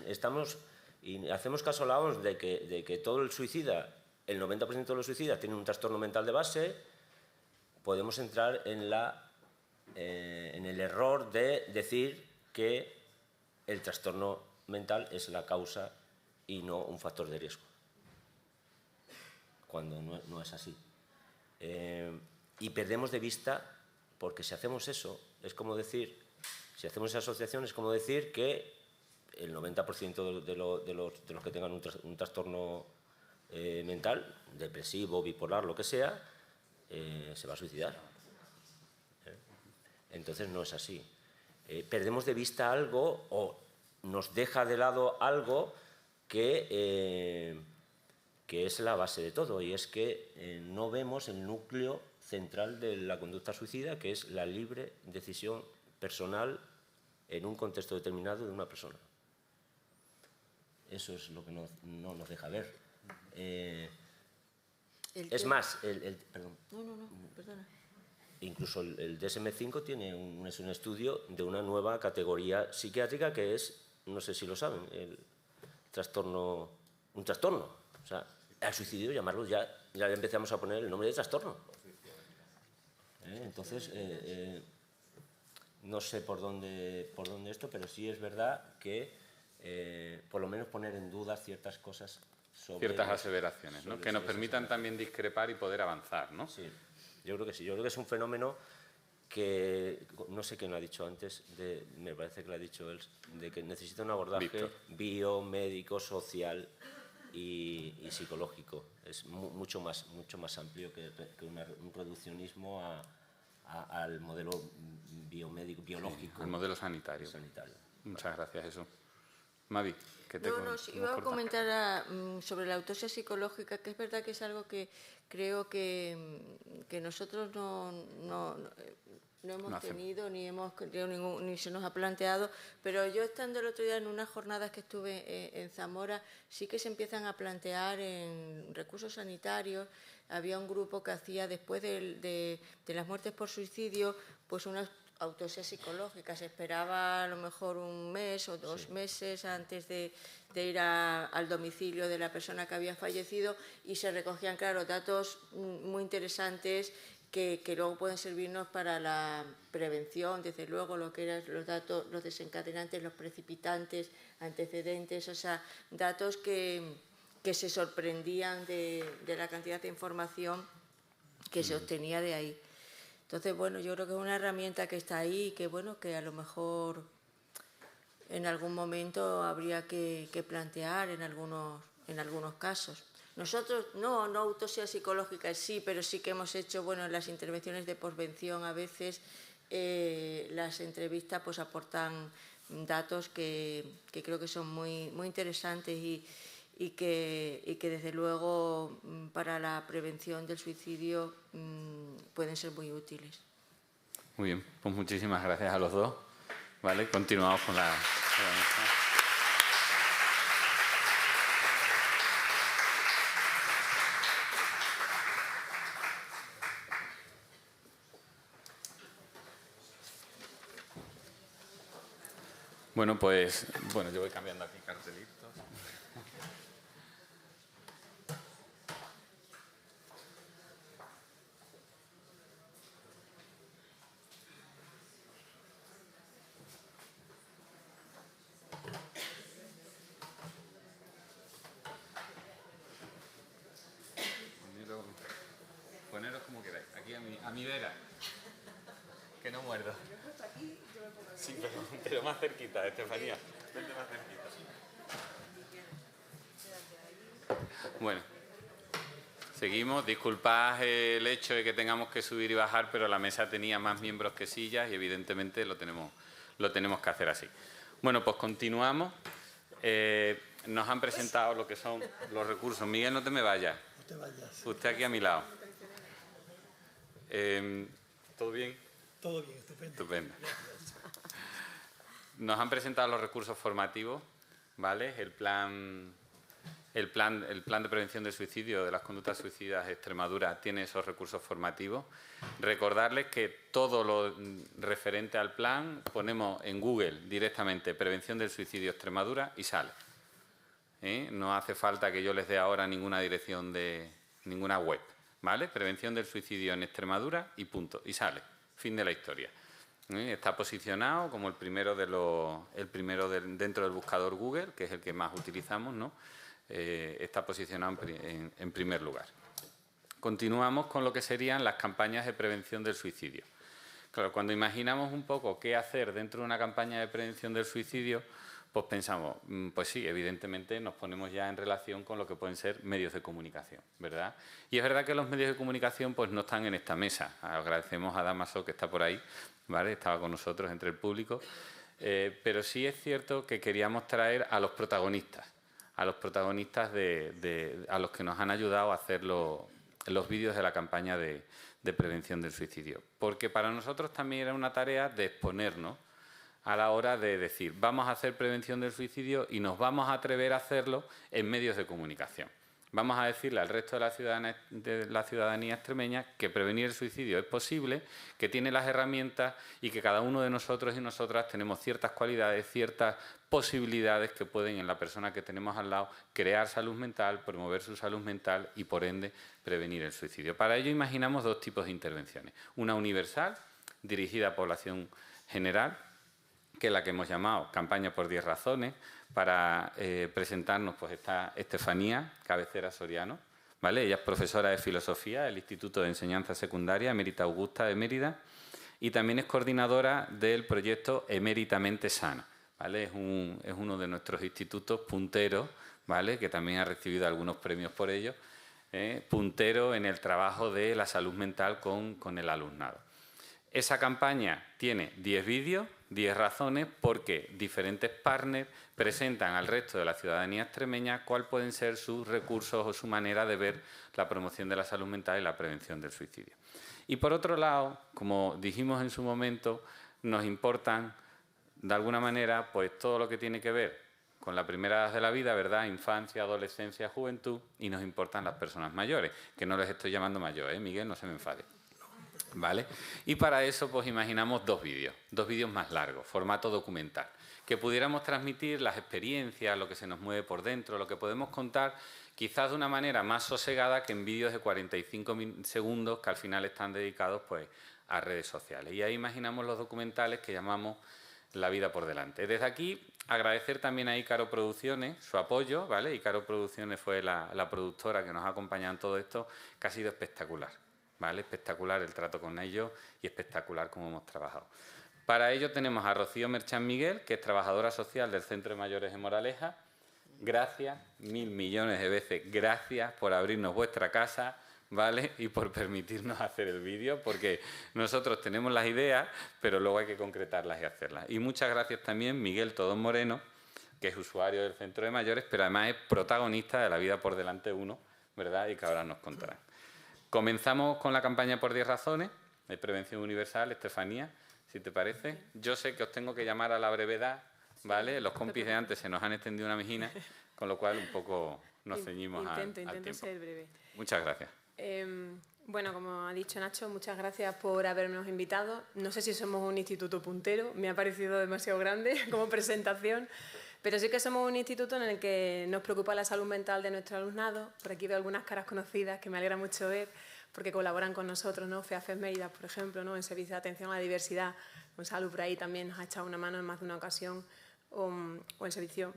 estamos y hacemos caso a la OMS de que todo el suicida, el 90% de los suicidas tienen un trastorno mental de base, podemos entrar en el error de decir que el trastorno mental es la causa y no un factor de riesgo, cuando no es así. Y perdemos de vista, porque si hacemos eso, es como decir, si hacemos esa asociación, es como decir que el 90% de los que tengan un trastorno mental, depresivo, bipolar, lo que sea, se va a suicidar. Entonces no es así. Perdemos de vista algo o nos deja de lado algo que es la base de todo, y es que no vemos el núcleo central de la conducta suicida, que es la libre decisión personal en un contexto determinado de una persona. Eso es lo que no nos deja ver. Es más, perdón. No, perdona. Incluso el DSM-5 tiene un estudio de una nueva categoría psiquiátrica que es, no sé si lo saben, un trastorno. O sea, al suicidio llamarlo ya empezamos a poner el nombre de trastorno. Entonces, no sé por dónde esto, pero sí es verdad que por lo menos poner en duda ciertas cosas sobre... Ciertas aseveraciones, ¿no?, que nos permitan también discrepar y poder avanzar, ¿no? Sí, yo creo que sí. Yo creo que es un fenómeno que, no sé quién lo ha dicho antes, me parece que lo ha dicho él, de que necesita un abordaje biomédico, social y psicológico. Es mucho más amplio que un reduccionismo al modelo biomédico, biológico. Sí, al modelo sanitario. Muchas gracias, Jesús. Mavi, ¿qué te iba a comentar sobre la autopsia psicológica, que es verdad que es algo que creo que nosotros no hemos tenido ni se nos ha planteado, pero yo estando el otro día en unas jornadas que estuve en Zamora, sí que se empiezan a plantear en recursos sanitarios. Había un grupo que hacía, después de las muertes por suicidio, pues unas autopsia psicológica. Se esperaba a lo mejor un mes o 2 meses antes de ir al domicilio de la persona que había fallecido, y se recogían, claro, datos muy interesantes que luego pueden servirnos para la prevención, desde luego, lo que eran los datos, los desencadenantes, los precipitantes, antecedentes, o sea, datos que se sorprendían de la cantidad de información que se obtenía de ahí. Entonces, bueno, yo creo que es una herramienta que está ahí y que, bueno, que a lo mejor en algún momento habría que plantear en algunos casos. Nosotros, no autopsia psicológica sí, pero sí que hemos hecho, bueno, en las intervenciones de posvención a veces las entrevistas pues aportan datos que creo que son muy interesantes y que desde luego para la prevención del suicidio pueden ser muy útiles. Muy bien, pues muchísimas gracias a los dos. Vale, continuamos con la mesa. Bueno, pues yo voy cambiando aquí cartelitos. Poneros como queráis, aquí a mi vera, que no muerdo. Sí, pero más cerquita, Estefanía. Vente más cerquita. Bueno, seguimos. Disculpad el hecho de que tengamos que subir y bajar, pero la mesa tenía más miembros que sillas y evidentemente lo tenemos que hacer así. Bueno, pues continuamos. Nos han presentado lo que son los recursos. Miguel, no te me vayas. No te vayas. Usted aquí a mi lado. ¿Todo bien? Todo bien, estupendo. Estupendo. Nos han presentado los recursos formativos, ¿vale? El plan de prevención del suicidio de las conductas suicidas de Extremadura tiene esos recursos formativos. Recordarles que todo lo referente al plan ponemos en Google directamente prevención del suicidio Extremadura y sale. No hace falta que yo les dé ahora ninguna dirección de ninguna web, ¿vale? Prevención del suicidio en Extremadura y punto, y sale. Fin de la historia. Está posicionado como el primero dentro del buscador Google, que es el que más utilizamos, ¿no? Está posicionado en primer lugar. Continuamos con lo que serían las campañas de prevención del suicidio. Claro, cuando imaginamos un poco qué hacer dentro de una campaña de prevención del suicidio, pues pensamos, pues sí, evidentemente nos ponemos ya en relación con lo que pueden ser medios de comunicación, ¿verdad? Y es verdad que los medios de comunicación pues no están en esta mesa. Agradecemos a Damaso que está por ahí, ¿vale? Estaba con nosotros entre el público. Pero sí es cierto que queríamos traer a los protagonistas a los que nos han ayudado a hacer los vídeos de la campaña de prevención del suicidio. Porque para nosotros también era una tarea de exponernos a la hora de decir, vamos a hacer prevención del suicidio y nos vamos a atrever a hacerlo en medios de comunicación. Vamos a decirle al resto de la ciudadanía extremeña que prevenir el suicidio es posible, que tiene las herramientas y que cada uno de nosotros y nosotras tenemos ciertas cualidades, ciertas posibilidades que pueden en la persona que tenemos al lado crear salud mental, promover su salud mental y, por ende, prevenir el suicidio. Para ello imaginamos dos tipos de intervenciones. Una universal, dirigida a población general, que es la que hemos llamado Campaña por 10 razones. Para presentarnos pues está Estefanía Cabecera Soriano, ¿vale? Ella es profesora de Filosofía del Instituto de Enseñanza Secundaria Emérita Augusta de Mérida y también es coordinadora del proyecto Eméritamente Sana, ¿vale? Es uno de nuestros institutos punteros, ¿vale? Que también ha recibido algunos premios por ello, puntero en el trabajo de la salud mental con el alumnado. Esa campaña tiene 10 vídeos, 10 razones, porque diferentes partners presentan al resto de la ciudadanía extremeña cuáles pueden ser sus recursos o su manera de ver la promoción de la salud mental y la prevención del suicidio. Y por otro lado, como dijimos en su momento, nos importan de alguna manera pues todo lo que tiene que ver con la primera edad de la vida, ¿verdad? Infancia, adolescencia, juventud, y nos importan las personas mayores, que no les estoy llamando mayores, Miguel, no se me enfade. ¿Vale? Y para eso pues imaginamos dos vídeos más largos, formato documental, que pudiéramos transmitir las experiencias, lo que se nos mueve por dentro, lo que podemos contar quizás de una manera más sosegada que en vídeos de 45 segundos que al final están dedicados pues a redes sociales. Y ahí imaginamos los documentales que llamamos La vida por delante. Desde aquí agradecer también a Ícaro Producciones su apoyo, ¿vale? Ícaro Producciones fue la productora que nos ha acompañado en todo esto, que ha sido espectacular. ¿Vale? Espectacular el trato con ellos y espectacular cómo hemos trabajado. Para ello tenemos a Rocío Merchán Miguel, que es trabajadora social del Centro de Mayores de Moraleja. Gracias, 1000 millones de veces gracias por abrirnos vuestra casa, ¿vale? Y por permitirnos hacer el vídeo, porque nosotros tenemos las ideas, pero luego hay que concretarlas y hacerlas. Y muchas gracias también Miguel Todón Moreno, que es usuario del Centro de Mayores, pero además es protagonista de La Vida por Delante 1, ¿verdad? Y que ahora nos contarán. Comenzamos con la campaña por 10 razones de prevención universal. Estefanía, si te parece. Yo sé que os tengo que llamar a la brevedad, ¿vale? Los compis de antes se nos han extendido una mijina, con lo cual un poco nos ceñimos al tiempo. Intento ser breve. Muchas gracias. Bueno, como ha dicho Nacho, muchas gracias por habernos invitado. No sé si somos un instituto puntero, me ha parecido demasiado grande como presentación, pero sí que somos un instituto en el que nos preocupa la salud mental de nuestro alumnado. Por aquí veo algunas caras conocidas que me alegra mucho ver, porque colaboran con nosotros, ¿no? FEAFES Mérida, por ejemplo, ¿no? En servicio de atención a la diversidad. Gonzalo por ahí también nos ha echado una mano en más de una ocasión, o en servicio,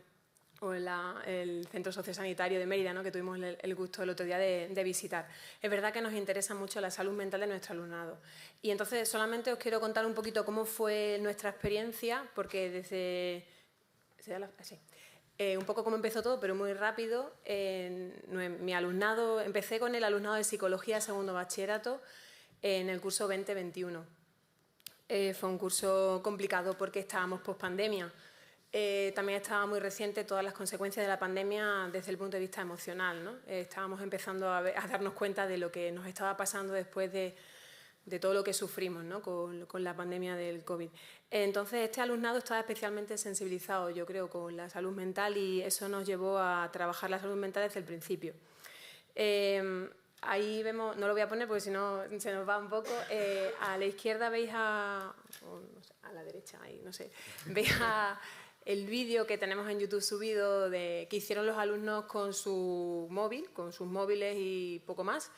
o en el Centro Sociosanitario de Mérida, ¿no? Que tuvimos el gusto el otro día de visitar. Es verdad que nos interesa mucho la salud mental de nuestro alumnado. Y entonces solamente os quiero contar un poquito cómo fue nuestra experiencia, porque desde... un poco cómo empezó todo, pero muy rápido. Mi alumnado, empecé con el alumnado de Psicología segundo bachillerato en el curso 2021. Fue un curso complicado porque estábamos post-pandemia. También estaba muy reciente todas las consecuencias de la pandemia desde el punto de vista emocional, ¿no? Estábamos empezando a darnos cuenta de lo que nos estaba pasando después de todo lo que sufrimos, ¿no? con la pandemia del COVID. Entonces, este alumnado estaba especialmente sensibilizado, yo creo, con la salud mental, y eso nos llevó a trabajar la salud mental desde el principio. Ahí vemos, no lo voy a poner porque si no se nos va un poco, a la izquierda veis a la derecha, ahí, no sé, veis el vídeo que tenemos en YouTube subido que hicieron los alumnos con su móvil, con sus móviles y poco más,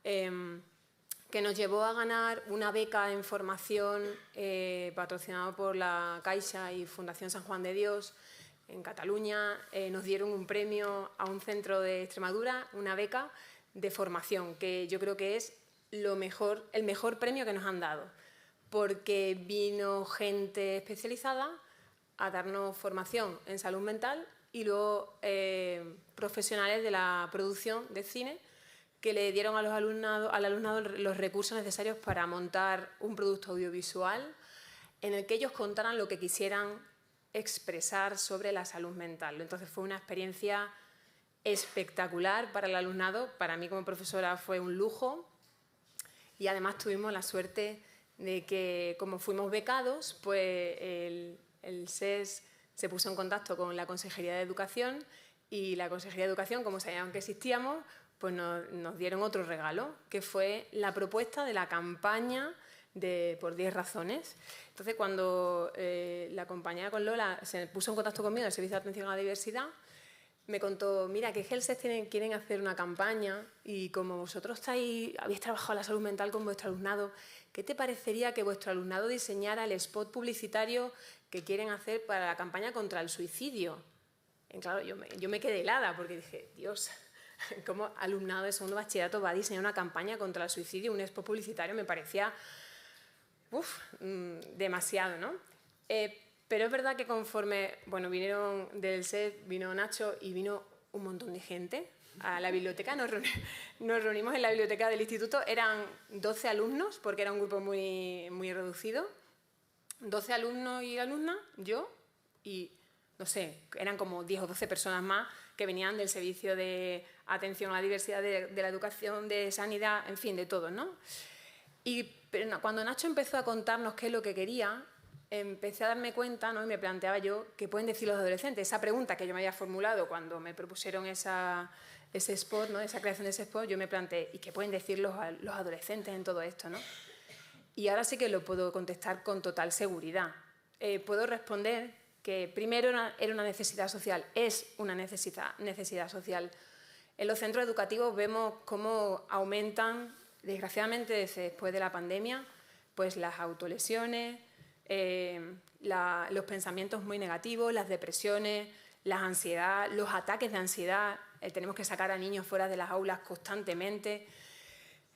que nos llevó a ganar una beca en formación patrocinada por la Caixa y Fundación San Juan de Dios en Cataluña. Nos dieron un premio a un centro de Extremadura, una beca de formación, que yo creo que es el mejor premio que nos han dado, porque vino gente especializada a darnos formación en salud mental y luego profesionales de la producción de cine que le dieron al alumnado los recursos necesarios para montar un producto audiovisual en el que ellos contaran lo que quisieran expresar sobre la salud mental. Entonces fue una experiencia espectacular para el alumnado. Para mí como profesora fue un lujo, y además tuvimos la suerte de que, como fuimos becados, pues el SES se puso en contacto con la Consejería de Educación, y la Consejería de Educación, como sabían que existíamos, pues nos dieron otro regalo, que fue la propuesta de la campaña por 10 razones. Entonces, cuando la compañera con Lola se puso en contacto conmigo del Servicio de Atención a la Diversidad, me contó, mira, que el SES quieren hacer una campaña, y como vosotros habéis trabajado la salud mental con vuestro alumnado, ¿qué te parecería que vuestro alumnado diseñara el spot publicitario que quieren hacer para la campaña contra el suicidio? Y claro, yo me quedé helada, porque dije, Dios, ¿cómo alumnado de segundo bachillerato va a diseñar una campaña contra el suicidio, un spot publicitario? Me parecía demasiado, ¿no? Pero es verdad que conforme, bueno, vinieron del SED, vino Nacho y vino un montón de gente a la biblioteca. Nos reunimos en la biblioteca del instituto. Eran 12 alumnos, porque era un grupo muy, muy reducido. 12 alumnos y alumnas, yo, y no sé, eran como 10 o 12 personas más que venían del servicio de atención a la diversidad, de la educación, de sanidad, en fin, de todo, ¿no? Pero cuando Nacho empezó a contarnos qué es lo que quería, empecé a darme cuenta, ¿no? Y me planteaba yo qué pueden decir los adolescentes. Esa pregunta que yo me había formulado cuando me propusieron ese spot, ¿no? Esa creación de ese spot, yo me planteé, ¿y qué pueden decir los adolescentes en todo esto, ¿no? Y ahora sí que lo puedo contestar con total seguridad. Puedo responder que primero era una necesidad social, es una necesidad social. En los centros educativos vemos cómo aumentan, desgraciadamente después de la pandemia, pues las autolesiones, los pensamientos muy negativos, las depresiones, la ansiedad, los ataques de ansiedad. Tenemos que sacar a niños fuera de las aulas constantemente.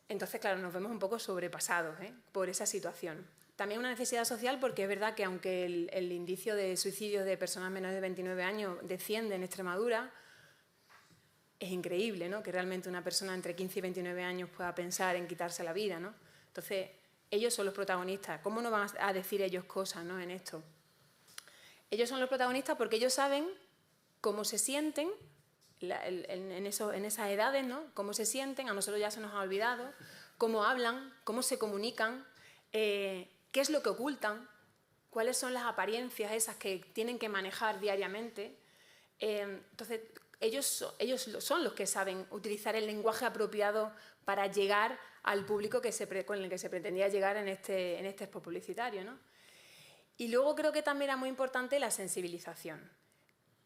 Entonces, claro, nos vemos un poco sobrepasados por esa situación. También una necesidad social, porque es verdad que aunque el indicio de suicidio de personas menores de 29 años desciende en Extremadura, es increíble, ¿no? Que realmente una persona entre 15 y 29 años pueda pensar en quitarse la vida, ¿no? Entonces, ellos son los protagonistas. ¿Cómo no van a decir ellos cosas, ¿no? En esto? Ellos son los protagonistas porque ellos saben cómo se sienten en esas edades, ¿no? Cómo se sienten, a nosotros ya se nos ha olvidado, cómo hablan, cómo se comunican, qué es lo que ocultan, cuáles son las apariencias esas que tienen que manejar diariamente. Entonces, ellos son los que saben utilizar el lenguaje apropiado para llegar al público con el que se pretendía llegar en este spot publicitario, ¿no? Y luego creo que también era muy importante la sensibilización.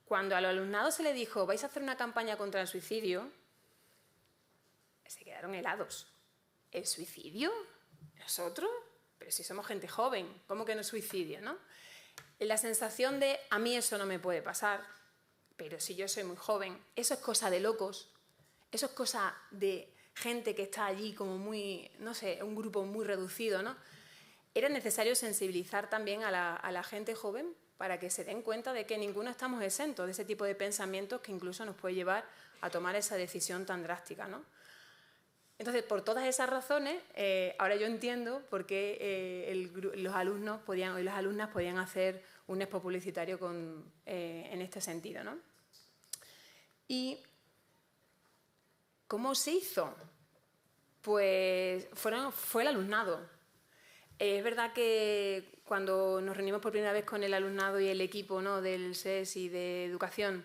Cuando al alumnado se le dijo, vais a hacer una campaña contra el suicidio, se quedaron helados. ¿El suicidio? ¿Nosotros? Pero si somos gente joven, ¿cómo que no es suicidio, no? La sensación de, a mí eso no me puede pasar, pero si yo soy muy joven, eso es cosa de locos, eso es cosa de gente que está allí como muy, no sé, un grupo muy reducido, ¿no? Era necesario sensibilizar también a la gente joven para que se den cuenta de que ninguno estamos exentos de ese tipo de pensamientos que incluso nos puede llevar a tomar esa decisión tan drástica, ¿no? Entonces, por todas esas razones, ahora yo entiendo por qué los alumnos y las alumnas podían hacer un expo publicitario en este sentido, ¿no? ¿Y cómo se hizo? Pues fue el alumnado. Es verdad que cuando nos reunimos por primera vez con el alumnado y el equipo, ¿no?, del SES y de educación,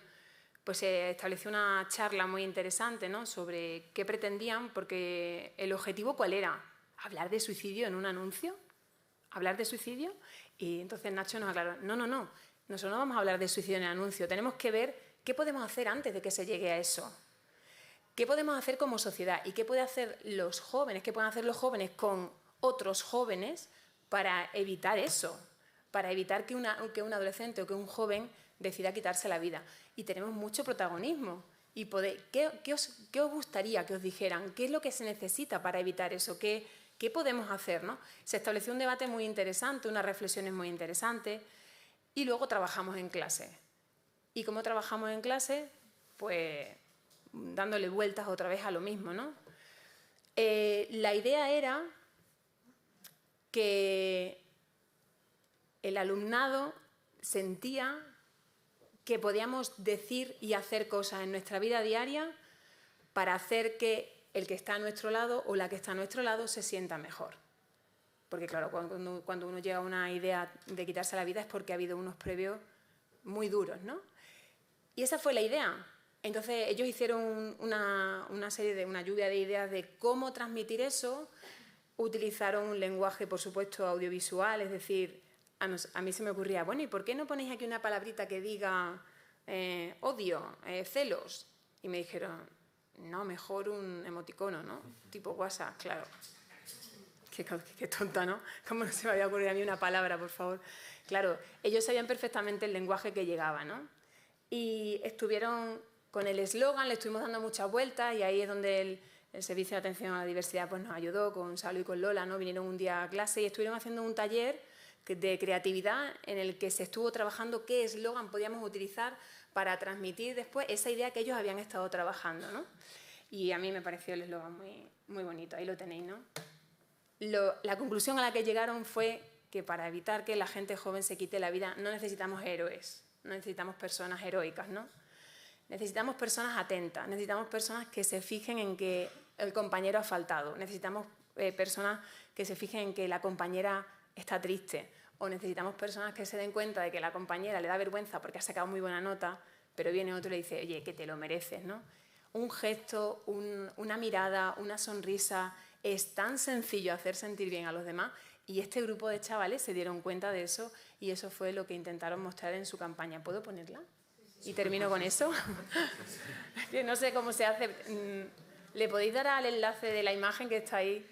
pues se estableció una charla muy interesante, ¿no?, sobre qué pretendían, porque el objetivo ¿cuál era? ¿Hablar de suicidio en un anuncio? ¿Hablar de suicidio? Y entonces Nacho nos aclaró, no, nosotros no vamos a hablar de suicidio en el anuncio, tenemos que ver qué podemos hacer antes de que se llegue a eso. ¿Qué podemos hacer como sociedad? ¿Y qué pueden hacer los jóvenes? ¿Qué pueden hacer los jóvenes con otros jóvenes para evitar eso? Para evitar que un adolescente o que un joven decida quitarse la vida. Y tenemos mucho protagonismo. Y ¿qué os gustaría que os dijeran? ¿Qué es lo que se necesita para evitar eso? ¿Qué podemos hacer, ¿no? Se estableció un debate muy interesante, unas reflexiones muy interesantes, y luego trabajamos en clase. ¿Y cómo trabajamos en clase? Pues dándole vueltas otra vez a lo mismo, ¿no? La idea era que el alumnado sentía que podíamos decir y hacer cosas en nuestra vida diaria para hacer que el que está a nuestro lado o la que está a nuestro lado se sienta mejor. Porque claro, cuando uno llega a una idea de quitarse la vida es porque ha habido unos previos muy duros, ¿no? Y esa fue la idea. Entonces ellos hicieron una lluvia de ideas de cómo transmitir eso. Utilizaron un lenguaje, por supuesto, audiovisual, es decir, a mí se me ocurría, bueno, ¿y por qué no ponéis aquí una palabrita que diga odio, celos? Y me dijeron, no, mejor un emoticono, ¿no? Tipo WhatsApp, claro. Qué tonta, ¿no? ¿Cómo no se me había ocurrido a mí una palabra, por favor? Claro, ellos sabían perfectamente el lenguaje que llegaba, ¿no? Y estuvieron con el eslogan, le estuvimos dando muchas vueltas y ahí es donde el Servicio de Atención a la Diversidad pues, nos ayudó con Saulo y con Lola, ¿no? Vinieron un día a clase y estuvieron haciendo un taller de creatividad en el que se estuvo trabajando qué eslogan podíamos utilizar para transmitir después esa idea que ellos habían estado trabajando, ¿no? Y a mí me pareció el eslogan muy, muy bonito, ahí lo tenéis, ¿no? La conclusión a la que llegaron fue que para evitar que la gente joven se quite la vida no necesitamos héroes, no necesitamos personas heroicas, ¿no? Necesitamos personas atentas, necesitamos personas que se fijen en que el compañero ha faltado, necesitamos personas que se fijen en que la compañera está triste o necesitamos personas que se den cuenta de que la compañera le da vergüenza porque ha sacado muy buena nota, pero viene otro y le dice, oye, que te lo mereces, ¿no? Un gesto, una mirada, una sonrisa, es tan sencillo hacer sentir bien a los demás y este grupo de chavales se dieron cuenta de eso y eso fue lo que intentaron mostrar en su campaña. ¿Puedo ponerla? Y termino con eso. No sé cómo se hace. ¿Le podéis dar al enlace de la imagen que está ahí?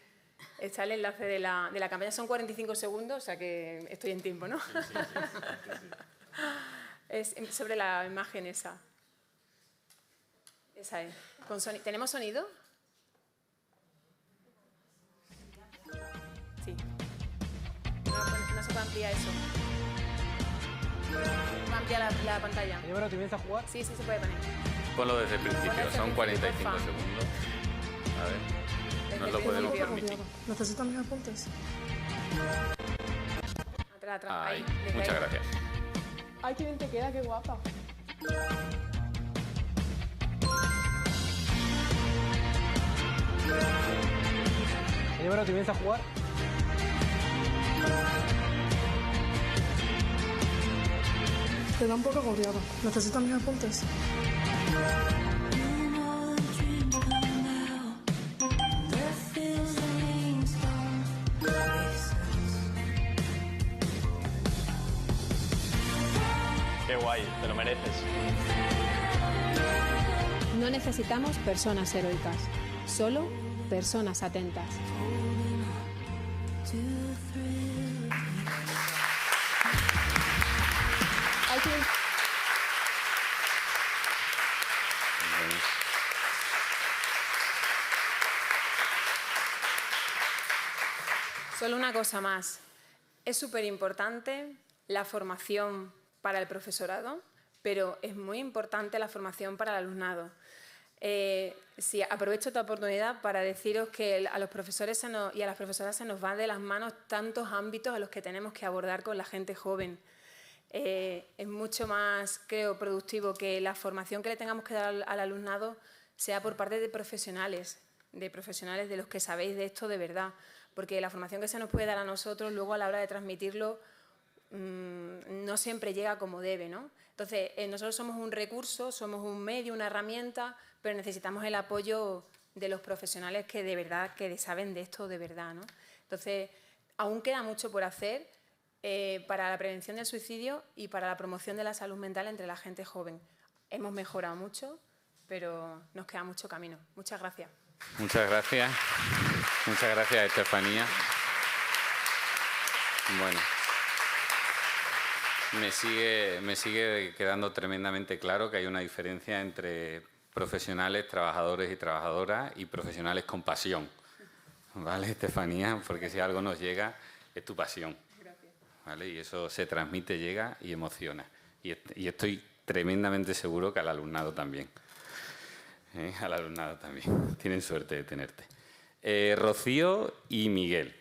Está el enlace de la campaña. Son 45 segundos, o sea que estoy en tiempo, ¿no? Es sobre la imagen esa. Esa es. ¿Tenemos sonido? Sí. No se puede ampliar eso. Va a ampliar la pantalla. Bueno, ¿te vienes a jugar? Sí, sí se puede poner. Ponlo desde el principio, Ponlo desde son el 45 principio, segundos. A ver, Desde no el lo podemos principio. permitir. ¿Necesitan mis apuntes? Atrás, atrás. Ay, Ahí, desde muchas ahí. gracias. Ay, qué bien te queda, qué guapa. Bueno, ¿te vienes a jugar? Te da un poco agobiado. ¿Necesitan mis apuntes? Qué guay, te lo mereces. No necesitamos personas heroicas, solo personas atentas. Ay, qué bien. Solo una cosa más. Es súper importante la formación para el profesorado, pero es muy importante la formación para el alumnado. Sí, aprovecho esta oportunidad para deciros que a los profesores y a las profesoras se nos van de las manos tantos ámbitos a los que tenemos que abordar con la gente joven. Es mucho más, creo, productivo que la formación que le tengamos que dar al alumnado sea por parte de profesionales de los que sabéis de esto de verdad, porque la formación que se nos puede dar a nosotros luego a la hora de transmitirlo no siempre llega como debe, ¿no? Entonces, nosotros somos un recurso, somos un medio, una herramienta, pero necesitamos el apoyo de los profesionales que de verdad, que saben de esto de verdad, ¿no? Entonces, aún queda mucho por hacer para la prevención del suicidio y para la promoción de la salud mental entre la gente joven. Hemos mejorado mucho, pero nos queda mucho camino. Muchas gracias. Muchas gracias. Muchas gracias, Estefanía. Bueno, me sigue quedando tremendamente claro que hay una diferencia entre profesionales, trabajadores y trabajadoras y profesionales con pasión. ¿Vale, Estefanía? Porque si algo nos llega, es tu pasión. ¿Vale? Y eso se transmite, llega y emociona. Y estoy tremendamente seguro que al alumnado también. Al alumnado también. Tienen suerte de tenerte. Rocío y Miguel.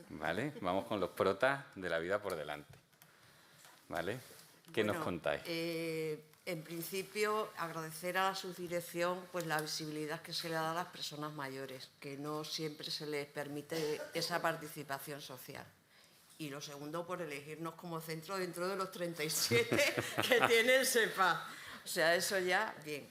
¿Vale? Vamos con los protas de la vida por delante. ¿Vale? ¿Qué nos contáis? En principio, agradecer a la subdirección pues, la visibilidad que se le da a las personas mayores, que no siempre se les permite esa participación social. Y lo segundo, por elegirnos como centro dentro de los 37 que tiene el SEPA. O sea, eso ya, bien.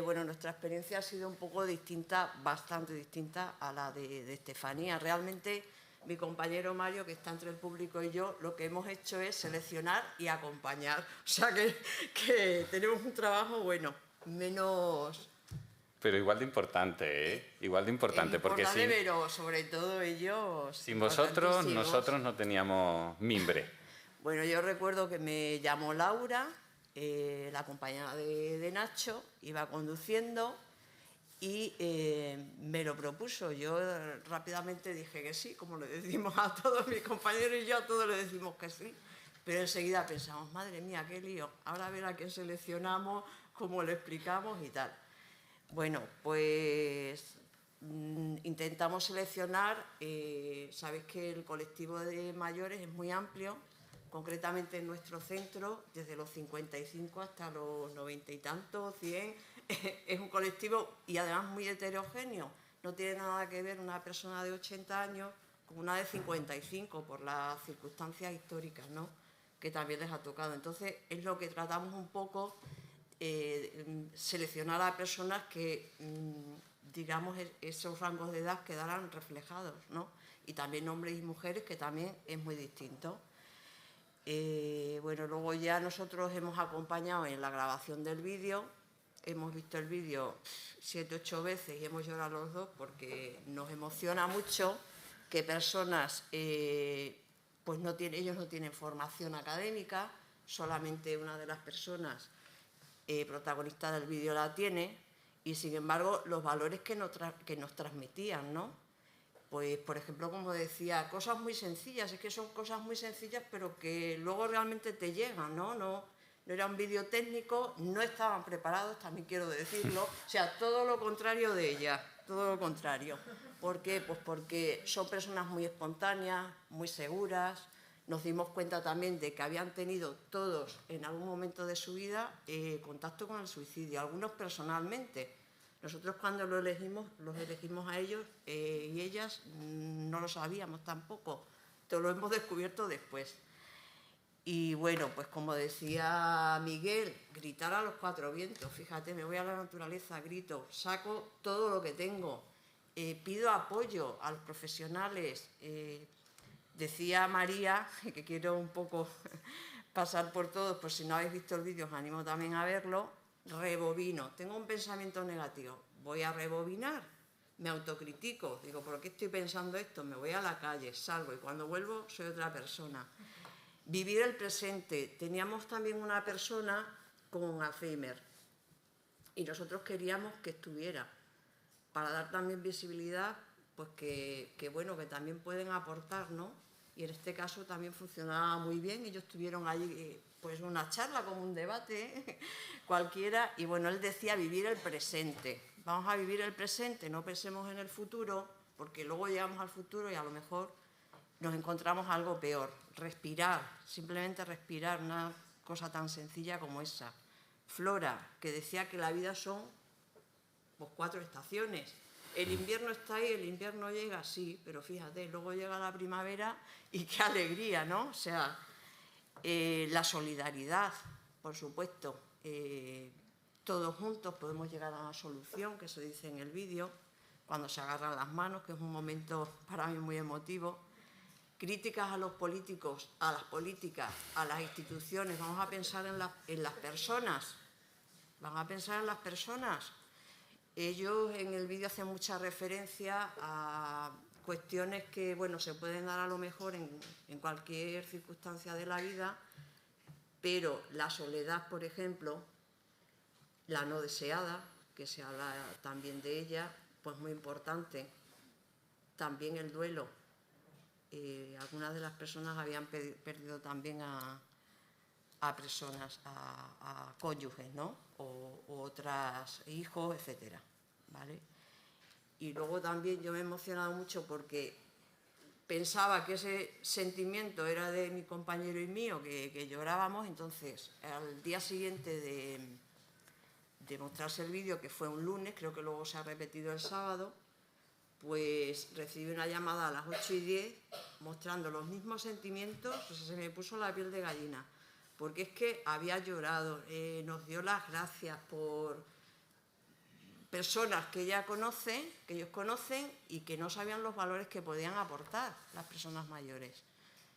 Bueno, nuestra experiencia ha sido un poco distinta, bastante distinta a la de Estefanía. Realmente, mi compañero Mario, que está entre el público, y yo, lo que hemos hecho es seleccionar y acompañar. O sea, que tenemos un trabajo, bueno, menos... Pero igual de importante, ¿eh? Igual de importante, porque pero sobre todo ellos... Sin vosotros, nosotros no teníamos mimbre. Bueno, yo recuerdo que me llamó Laura, la compañera de Nacho, iba conduciendo y me lo propuso. Yo rápidamente dije que sí, como le decimos a todos mis compañeros y yo, a todos le decimos que sí. Pero enseguida pensamos, madre mía, qué lío, ahora a ver a quién seleccionamos, cómo le explicamos y tal. Bueno, pues intentamos seleccionar, sabéis que el colectivo de mayores es muy amplio, concretamente en nuestro centro, desde los 55 hasta los 90 y tantos, 100, es un colectivo y además muy heterogéneo. No tiene nada que ver una persona de 80 años con una de 55 por las circunstancias históricas, ¿no?, que también les ha tocado. Entonces, es lo que tratamos un poco, seleccionar a personas que, digamos, esos rangos de edad quedaran reflejados, ¿no? Y también hombres y mujeres, que también es muy distinto. Bueno, luego ya nosotros hemos acompañado en la grabación del vídeo, hemos visto el vídeo 7 u 8 veces y hemos llorado los dos porque nos emociona mucho que personas, pues ellos no tienen formación académica, solamente una de las personas protagonista del vídeo la tiene, y sin embargo los valores que nos transmitían, ¿no? pues por ejemplo, como decía, cosas muy sencillas, es que son cosas muy sencillas pero que luego realmente te llegan, ¿no? No era un vídeo técnico, no estaban preparados, también quiero decirlo, o sea, todo lo contrario de ella, todo lo contrario. ¿Por qué? Pues porque son personas muy espontáneas, muy seguras. Nos dimos cuenta también de que habían tenido todos en algún momento de su vida contacto con el suicidio, algunos personalmente. Nosotros cuando los elegimos a ellos y ellas no lo sabíamos tampoco, todo lo hemos descubierto después. Y bueno, pues como decía Miguel, gritar a los cuatro vientos, fíjate, me voy a la naturaleza, grito, saco todo lo que tengo, pido apoyo a los profesionales. Decía María, que quiero un poco pasar por todos, por si no habéis visto el vídeo os animo también a verlo, rebobino, tengo un pensamiento negativo, voy a rebobinar, me autocritico, digo, ¿por qué estoy pensando esto? Me voy a la calle, salgo y cuando vuelvo soy otra persona. Vivir el presente. Teníamos también una persona con Alzheimer y nosotros queríamos que estuviera para dar también visibilidad, pues que bueno, que también pueden aportar, ¿no? Y en este caso también funcionaba muy bien, ellos tuvieron allí pues una charla, como un debate, cualquiera, y bueno, él decía vivir el presente. Vamos a vivir el presente, no pensemos en el futuro, porque luego llegamos al futuro y a lo mejor nos encontramos algo peor. Respirar, simplemente respirar, una cosa tan sencilla como esa. Flora, que decía que la vida son pues 4 estaciones. El invierno está ahí, el invierno llega, sí, pero fíjate, luego llega la primavera y qué alegría, ¿no? O sea, la solidaridad, por supuesto, todos juntos podemos llegar a una solución, que se dice en el vídeo, cuando se agarran las manos, que es un momento para mí muy emotivo. Críticas a los políticos, a las políticas, a las instituciones, vamos a pensar en las personas, van a pensar en las personas. Ellos en el vídeo hacen mucha referencia a cuestiones que, bueno, se pueden dar a lo mejor en cualquier circunstancia de la vida, pero la soledad, por ejemplo, la no deseada, que se habla también de ella, pues muy importante. También el duelo. Algunas de las personas habían perdido también a personas, a cónyuges, ¿no? O otras hijos, etcétera, ¿vale? Y luego también yo me he emocionado mucho porque pensaba que ese sentimiento era de mi compañero y mío, que llorábamos. Entonces, al día siguiente de mostrarse el vídeo, que fue un lunes, creo que luego se ha repetido el sábado, pues recibí una llamada a las 8:10 mostrando los mismos sentimientos, pues se me puso la piel de gallina, porque es que había llorado, nos dio las gracias por personas que ellos conocen y que no sabían los valores que podían aportar las personas mayores.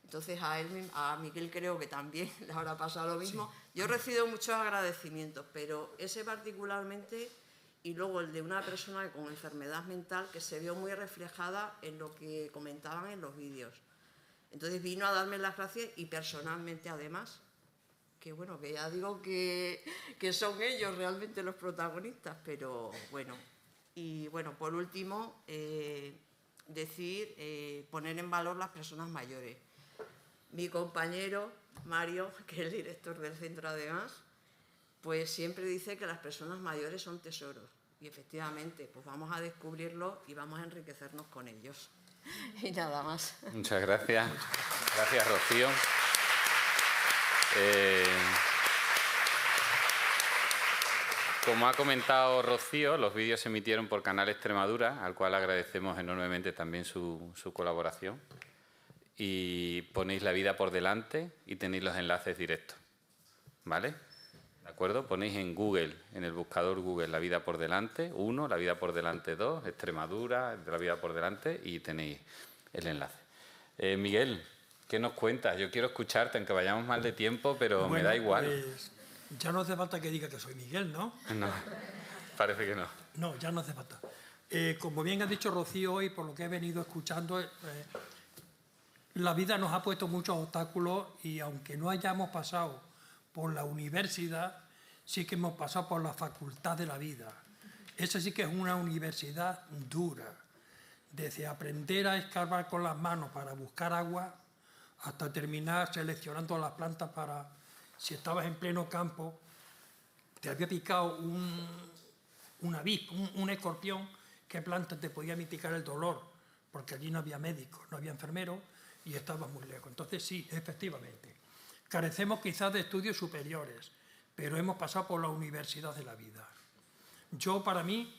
Entonces a Miguel creo que también le habrá pasado lo mismo. Sí. Yo he recibido muchos agradecimientos, pero ese particularmente, y luego el de una persona con enfermedad mental que se vio muy reflejada en lo que comentaban en los vídeos. Entonces vino a darme las gracias y personalmente además, que bueno, que ya digo que son ellos realmente los protagonistas, pero bueno. Y bueno, por último, poner en valor las personas mayores. Mi compañero Mario, que es el director del centro además, pues siempre dice que las personas mayores son tesoros. Y efectivamente, pues vamos a descubrirlo y vamos a enriquecernos con ellos. Y nada más. Muchas gracias. Gracias, Rocío. Como ha comentado Rocío, los vídeos se emitieron por Canal Extremadura, al cual agradecemos enormemente también su colaboración. Y ponéis La vida por delante y tenéis los enlaces directos, ¿vale? ¿De acuerdo? Ponéis en Google, en el buscador Google, La vida por delante 1, La vida por delante 2, Extremadura, La vida por delante y tenéis el enlace. Miguel, ¿qué nos cuentas? Yo quiero escucharte, aunque vayamos mal de tiempo, pero bueno, me da igual. Pues ya no hace falta que diga que soy Miguel, ¿no? No, parece que no. No, ya no hace falta. Como bien ha dicho Rocío hoy, por lo que he venido escuchando, la vida nos ha puesto muchos obstáculos y aunque no hayamos pasado por la universidad, sí que hemos pasado por la facultad de la vida. Esa sí que es una universidad dura. desde aprender a escarbar con las manos para buscar agua hasta terminar seleccionando las plantas para, si estabas en pleno campo, te había picado una avispa, un escorpión, qué planta te podía mitigar el dolor, porque allí no había médicos, no había enfermeros y estabas muy lejos. Entonces sí, efectivamente, carecemos quizás de estudios superiores, pero hemos pasado por la universidad de la vida. Yo, para mí,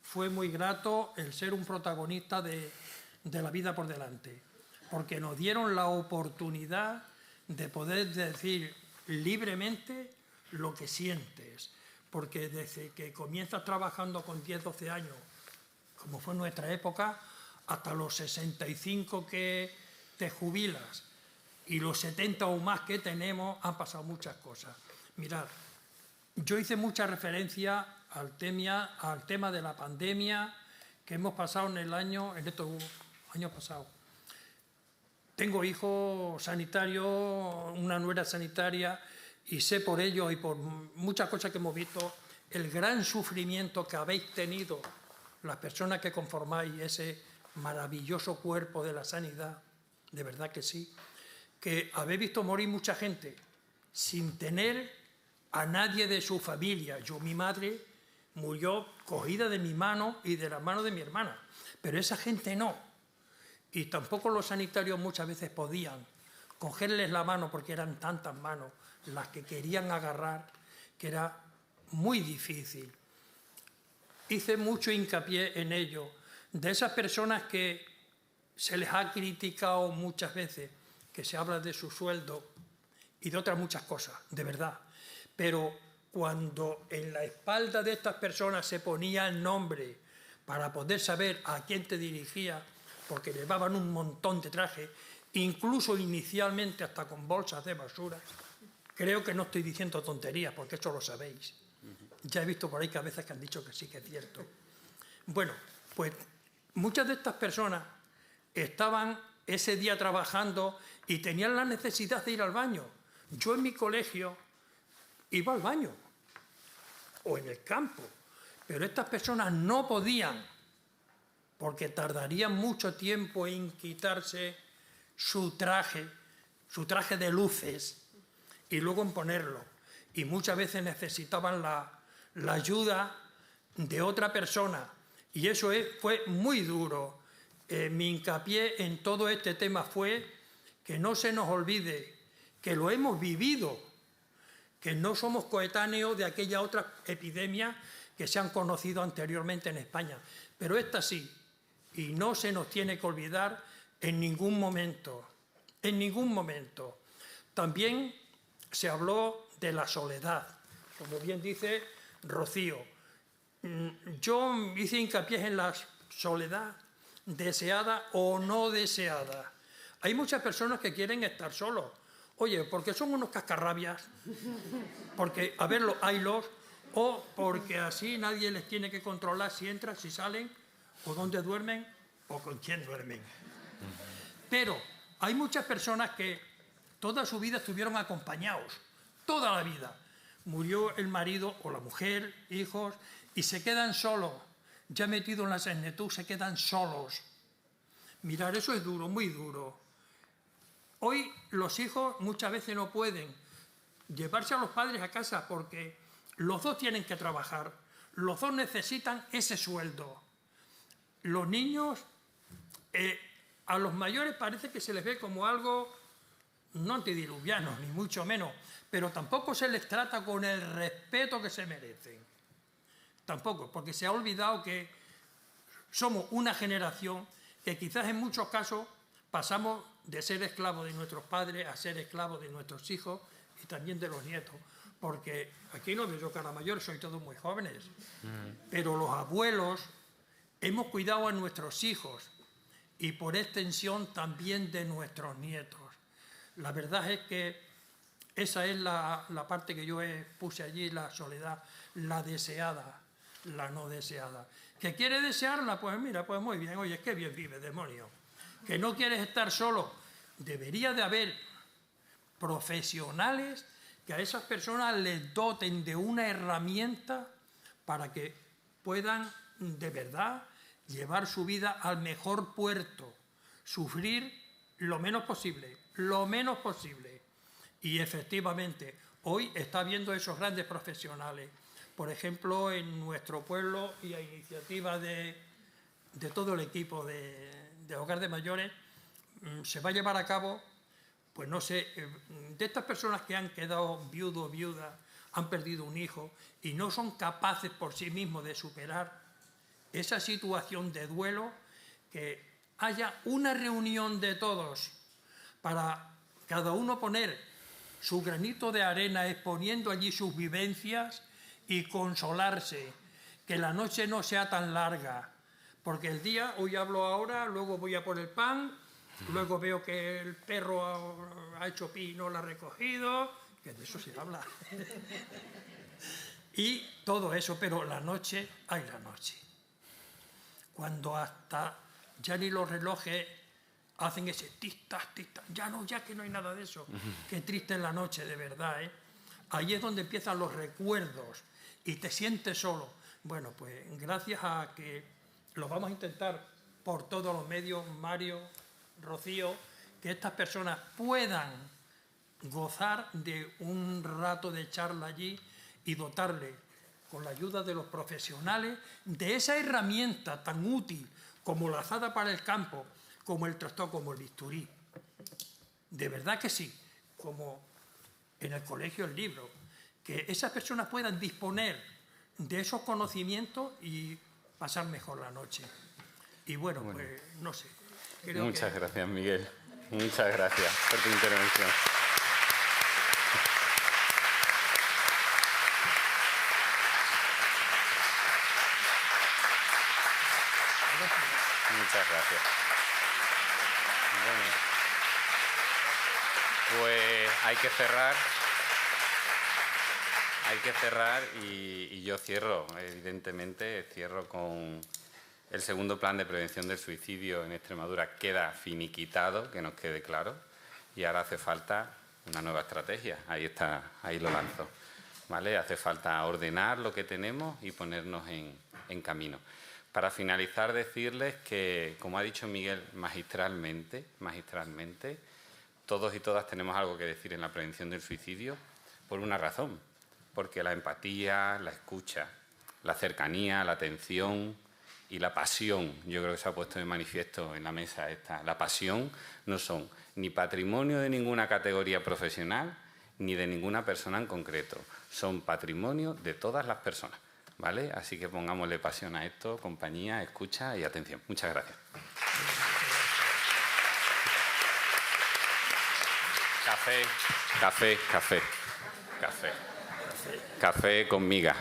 fue muy grato el ser un protagonista de la vida por delante, porque nos dieron la oportunidad de poder decir libremente lo que sientes, porque desde que comienzas trabajando con 10, 12 años, como fue nuestra época, hasta los 65 que te jubilas y los 70 o más que tenemos, han pasado muchas cosas. Mirad, yo hice mucha referencia al tema de la pandemia que hemos pasado en estos años pasados. Tengo hijos sanitarios, una nuera sanitaria, y sé por ello y por muchas cosas que hemos visto el gran sufrimiento que habéis tenido las personas que conformáis ese maravilloso cuerpo de la sanidad, de verdad que sí, que habéis visto morir mucha gente sin tener a nadie de su familia. Yo, mi madre, murió cogida de mi mano y de la mano de mi hermana, pero esa gente no. Y tampoco los sanitarios muchas veces podían cogerles la mano porque eran tantas manos las que querían agarrar que era muy difícil. Hice mucho hincapié en ello, de esas personas que se les ha criticado muchas veces, que se habla de su sueldo y de otras muchas cosas, de verdad. Pero cuando en la espalda de estas personas se ponía el nombre para poder saber a quién te dirigía, porque llevaban un montón de trajes, incluso inicialmente hasta con bolsas de basura, creo que no estoy diciendo tonterías, porque eso lo sabéis. Ya he visto por ahí que a veces que han dicho que sí, que es cierto. Bueno, pues muchas de estas personas estaban ese día trabajando y tenían la necesidad de ir al baño. Yo en mi colegio iba al baño, o en el campo, pero estas personas no podían, porque tardarían mucho tiempo en quitarse su traje de luces, y luego en ponerlo. Y muchas veces necesitaban la ayuda de otra persona. Y eso fue muy duro. Mi hincapié en todo este tema fue que no se nos olvide que lo hemos vivido, que no somos coetáneos de aquella otra epidemia que se han conocido anteriormente en España. Pero esta sí, y no se nos tiene que olvidar en ningún momento. En ningún momento. También se habló de la soledad, como bien dice Rocío. Yo hice hincapié en la soledad deseada o no deseada. Hay muchas personas que quieren estar solos. Oye, porque son unos cascarrabias, porque, a verlo, haylos, o porque así nadie les tiene que controlar si entran, si salen, o dónde duermen, o con quién duermen. Pero hay muchas personas que toda su vida estuvieron acompañados, toda la vida. Murió el marido o la mujer, hijos, y se quedan solos. Ya metidos en la senectud, se quedan solos. Mirar, eso es duro, muy duro. Hoy los hijos muchas veces no pueden llevarse a los padres a casa porque los dos tienen que trabajar, los dos necesitan ese sueldo. Los niños, a los mayores parece que se les ve como algo no antediluviano, ni mucho menos, pero tampoco se les trata con el respeto que se merecen. Tampoco, porque se ha olvidado que somos una generación que quizás en muchos casos pasamos de ser esclavos de nuestros padres a ser esclavos de nuestros hijos y también de los nietos, porque aquí no veo yo cara mayor, sois todos muy jóvenes, pero los abuelos hemos cuidado a nuestros hijos y por extensión también de nuestros nietos. La verdad es que esa es la parte que yo puse allí, la soledad, la deseada, la no deseada. ¿Que quiere desearla? Pues mira, pues muy bien, oye, qué bien vive, demonio. Que no quieres estar solo. Debería de haber profesionales que a esas personas les doten de una herramienta para que puedan de verdad llevar su vida al mejor puerto, sufrir lo menos posible, lo menos posible. Y efectivamente, hoy está viendo esos grandes profesionales. Por ejemplo, en nuestro pueblo y a iniciativa de todo el equipo de Hogar de Mayores, se va a llevar a cabo, pues no sé, de estas personas que han quedado viudos, viudas, han perdido un hijo y no son capaces por sí mismos de superar esa situación de duelo, que haya una reunión de todos para cada uno poner su granito de arena exponiendo allí sus vivencias y consolarse, que la noche no sea tan larga, porque el día, hoy hablo ahora, luego voy a por el pan, luego veo que el perro ha hecho pi y no lo ha recogido, que de eso se habla. Y todo eso, pero la noche, hay la noche. Cuando hasta ya ni los relojes hacen ese tic-tac, tic-tac, ya que no hay nada de eso. Qué triste es la noche, de verdad, ¿eh? Ahí es donde empiezan los recuerdos y te sientes solo. Bueno, pues gracias a que lo vamos a intentar por todos los medios, Mario, Rocío, que estas personas puedan gozar de un rato de charla allí y dotarle, con la ayuda de los profesionales, de esa herramienta tan útil como la azada para el campo, como el tractor, como el bisturí. De verdad que sí, como en el colegio el libro, que esas personas puedan disponer de esos conocimientos y pasar mejor la noche. Y bueno, pues no sé. Muchas gracias, Miguel. Muchas gracias por tu intervención. Muchas gracias. Bueno, pues hay que cerrar y yo cierro, evidentemente, cierro con el segundo plan de prevención del suicidio en Extremadura. Queda finiquitado, que nos quede claro, y ahora hace falta una nueva estrategia. Ahí está, ahí lo lanzo. ¿Vale? Hace falta ordenar lo que tenemos y ponernos en camino. Para finalizar, decirles que, como ha dicho Miguel magistralmente, todos y todas tenemos algo que decir en la prevención del suicidio por una razón, porque la empatía, la escucha, la cercanía, la atención y la pasión, yo creo que se ha puesto de manifiesto en la mesa esta, la pasión no son ni patrimonio de ninguna categoría profesional ni de ninguna persona en concreto, son patrimonio de todas las personas. ¿Vale? Así que pongámosle pasión a esto, compañía, escucha y atención. Muchas gracias. Café con miga.